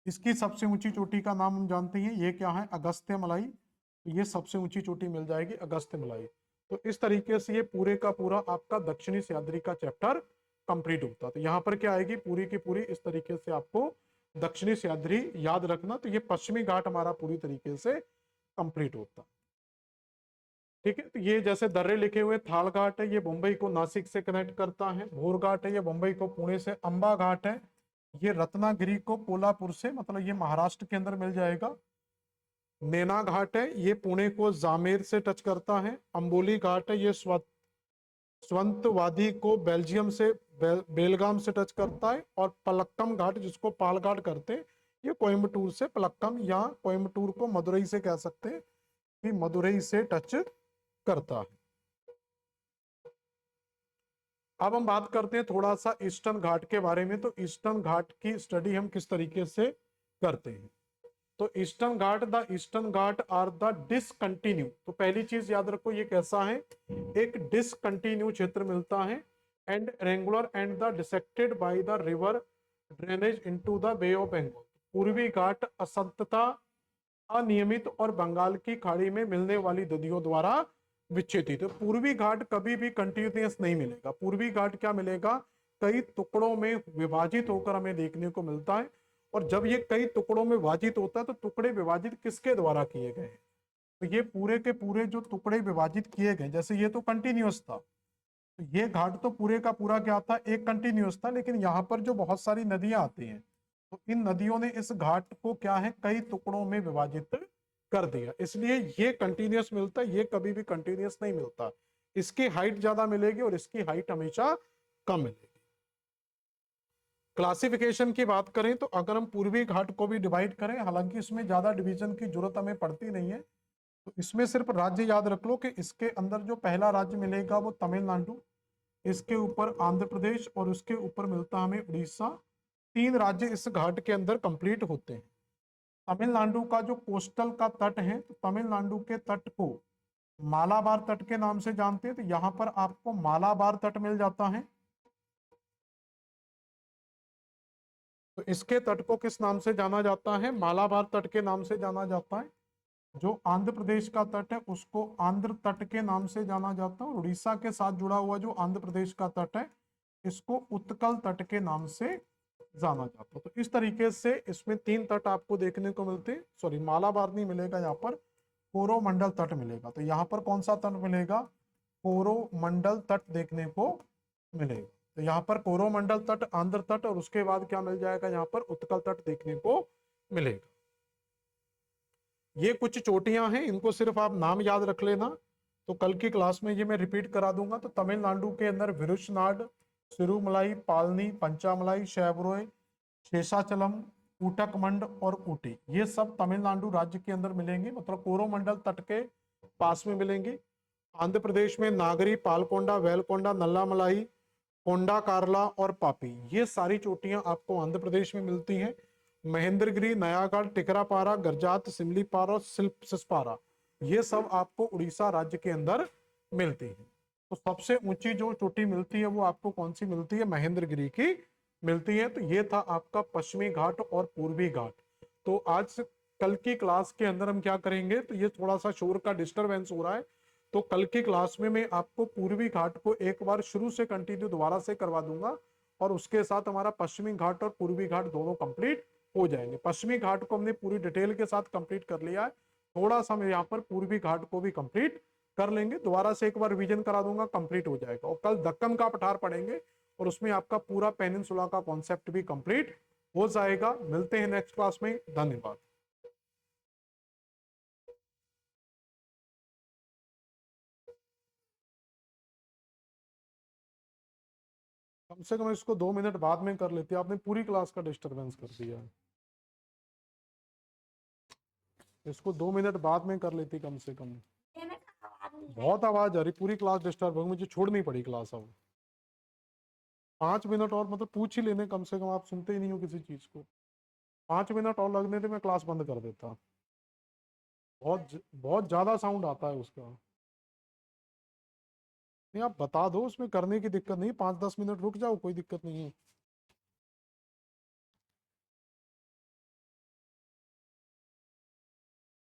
इसकी सबसे ऊंची चोटी का नाम हम जानते हैं, ये क्या है? अगस्त्य मलाई। तो ये सबसे ऊंची चोटी मिल जाएगी, अगस्त्य मलाई। तो इस तरीके से ये पूरे का पूरा आपका दक्षिणी सह्याद्री का चैप्टर कंप्लीट होता है। तो यहाँ पर क्या आएगी? पूरी की पूरी इस तरीके से आपको दक्षिणी सह्याद्री याद रखना। तो ये पश्चिमी घाट हमारा पूरी तरीके से कंप्लीट होता। ठीक है, तो ये जैसे दर्रे लिखे हुए, थाल घाट है, ये मुंबई को नासिक से कनेक्ट करता है। भोर घाट है, ये मुंबई को पुणे से। अंबा घाट है, ये रत्नागिरी को कोल्हापुर से, मतलब ये महाराष्ट्र के अंदर मिल जाएगा। नैना घाट है, ये पुणे को जामेर से टच करता है। अंबोली घाट है, ये स्वंतवादी को बेल्जियम से बेलगाम से टच करता है। और पलक्कम घाट, जिसको पाल घाट करते हैं, ये कोयम्बटूर से, पलक्कम या कोयम्बटूर को मदुरई से कह सकते हैं कि मदुरई से टच करता है। अब हम बात करते हैं थोड़ा सा ईस्टर्न घाट के बारे में। तो ईस्टर्न घाट की स्टडी हम किस तरीके से करते हैं? तो eastern Ghat, the eastern Ghat are the discontinue. तो पहली चीज याद रखो, ये कैसा है? एक डिसकंटिन्यू क्षेत्र मिलता है, and regular and the dissected by the river drainage into the Bay of Bengal. पूर्वी घाट असंतता, अनियमित और बंगाल की खाड़ी में मिलने वाली नदियों द्वारा विच्छेदित। तो पूर्वी घाट कभी भी कंटिन्यूस नहीं मिलेगा। पूर्वी घाट क्या मिलेगा? कई टुकड़ों में विभाजित होकर हमें देखने को मिलता है, और जब ये कई टुकड़ों में विभाजित होता है तो टुकड़े विभाजित किसके द्वारा किए गए हैं? तो ये पूरे के पूरे जो टुकड़े विभाजित किए गए, जैसे ये तो कंटिन्यूअस था, तो ये घाट तो पूरे का पूरा क्या था, एक कंटिन्यूअस था, लेकिन यहाँ पर जो बहुत सारी नदियां आती हैं तो इन नदियों ने इस घाट को क्या है, कई टुकड़ों में विभाजित कर दिया, इसलिए ये कंटिन्यूअस मिलता है, ये कभी भी कंटिन्यूअस नहीं मिलता। इसकी हाइट ज्यादा मिलेगी और इसकी हाइट हमेशा कम मिलेगी। क्लासिफिकेशन की बात करें तो अगर हम पूर्वी घाट को भी डिवाइड करें, हालांकि इसमें ज्यादा डिवीजन की जरूरत हमें पड़ती नहीं है, तो इसमें सिर्फ राज्य याद रख लो कि इसके अंदर जो पहला राज्य मिलेगा वो तमिलनाडु, इसके ऊपर आंध्र प्रदेश और उसके ऊपर मिलता हमें उड़ीसा। 3 राज्य इस घाट के अंदर कंप्लीट होते हैं। तमिलनाडु का जो कोस्टल का तट है, तो तमिलनाडु के तट को मालाबार तट के नाम से जानते हैं, तो यहाँ पर आपको मालाबार तट मिल जाता है। तो इसके तट को किस नाम से जाना जाता है, मालाबार तट के नाम से जाना जाता है। जो आंध्र प्रदेश का तट है उसको आंध्र तट के नाम से जाना जाता है, और उड़ीसा के साथ जुड़ा हुआ जो आंध्र प्रदेश का तट है इसको उत्कल तट के नाम से जाना जाता है। तो इस तरीके से इसमें 3 तट आपको देखने को मिलते हैं। सॉरी, मालाबार नहीं मिलेगा, यहाँ पर कोरोमंडल तट मिलेगा। तो यहाँ पर कौन सा तट मिलेगा, कोरोमंडल तट देखने को मिलेगा। तो यहाँ पर कोरोमंडल तट, आंध्र तट, और उसके बाद क्या मिल जाएगा, यहाँ पर उत्कल तट देखने को मिलेगा। ये कुछ चोटियां हैं, इनको सिर्फ आप नाम याद रख लेना, तो कल की क्लास में ये मैं रिपीट करा दूंगा। तो तमिलनाडु के अंदर विरुशनाड, सिरुमलाई, पालनी, पंचामलाई, शैवरोय, शेषाचलम, ऊटकमंड और ऊटी, ये सब तमिलनाडु राज्य के अंदर मिलेंगे, मतलब कोरोमंडल तट के पास में मिलेंगे। आंध्र प्रदेश में नागरी, पालकोंडा, वेलकोंडा, नल्लामलाई, कोंडा कार्ला और पापी, ये सारी चोटियां आपको आंध्र प्रदेश में मिलती हैं। महेंद्रगिरी, नयागढ़, टिकरापारा, गरजात, सिमलीपारा और सिसपारा, ये सब आपको उड़ीसा राज्य के अंदर मिलती है। तो सबसे ऊंची जो चोटी मिलती है वो आपको कौन सी मिलती है, महेंद्रगिरी की मिलती है। तो ये था आपका पश्चिमी घाट और पूर्वी घाट। तो आज कल की क्लास के अंदर हम क्या करेंगे, तो ये थोड़ा सा शोर का डिस्टरबेंस हो रहा है, तो कल की क्लास में मैं आपको पूर्वी घाट को एक बार शुरू से कंटिन्यू दोबारा से करवा दूंगा, और उसके साथ हमारा पश्चिमी घाट और पूर्वी घाट दोनों कंप्लीट हो जाएंगे। पश्चिमी घाट को हमने पूरी डिटेल के साथ कंप्लीट कर लिया है, थोड़ा सा हम यहाँ पर पूर्वी घाट को भी कंप्लीट कर लेंगे, दोबारा से एक बार रिवीजन करा दूंगा, कंप्लीट हो जाएगा। और कल दक्कन का पठार पढ़ेंगे और उसमें आपका पूरा पेनिनसुला का कॉन्सेप्ट भी कंप्लीट हो जाएगा। मिलते हैं नेक्स्ट क्लास में, धन्यवाद। कम से कम इसको 2 मिनट बाद में कर लेते, आपने पूरी क्लास का डिस्टरबेंस कर दिया है। इसको 2 मिनट बाद में कर लेती कम से कम। बहुत आवाज आ रही, पूरी क्लास डिस्टर्ब हो, मुझे छोड़नी पड़ी क्लास। अब 5 मिनट और, मतलब पूछ ही लेने कम से कम, आप सुनते ही नहीं हो किसी चीज को। 5 मिनट और लगने थे, मैं क्लास बंद कर देता। बहुत बहुत ज्यादा साउंड आता है उसका। नहीं, आप बता दो, उसमें करने की दिक्कत नहीं, 5-10 मिनट रुक जाओ, कोई दिक्कत नहीं है।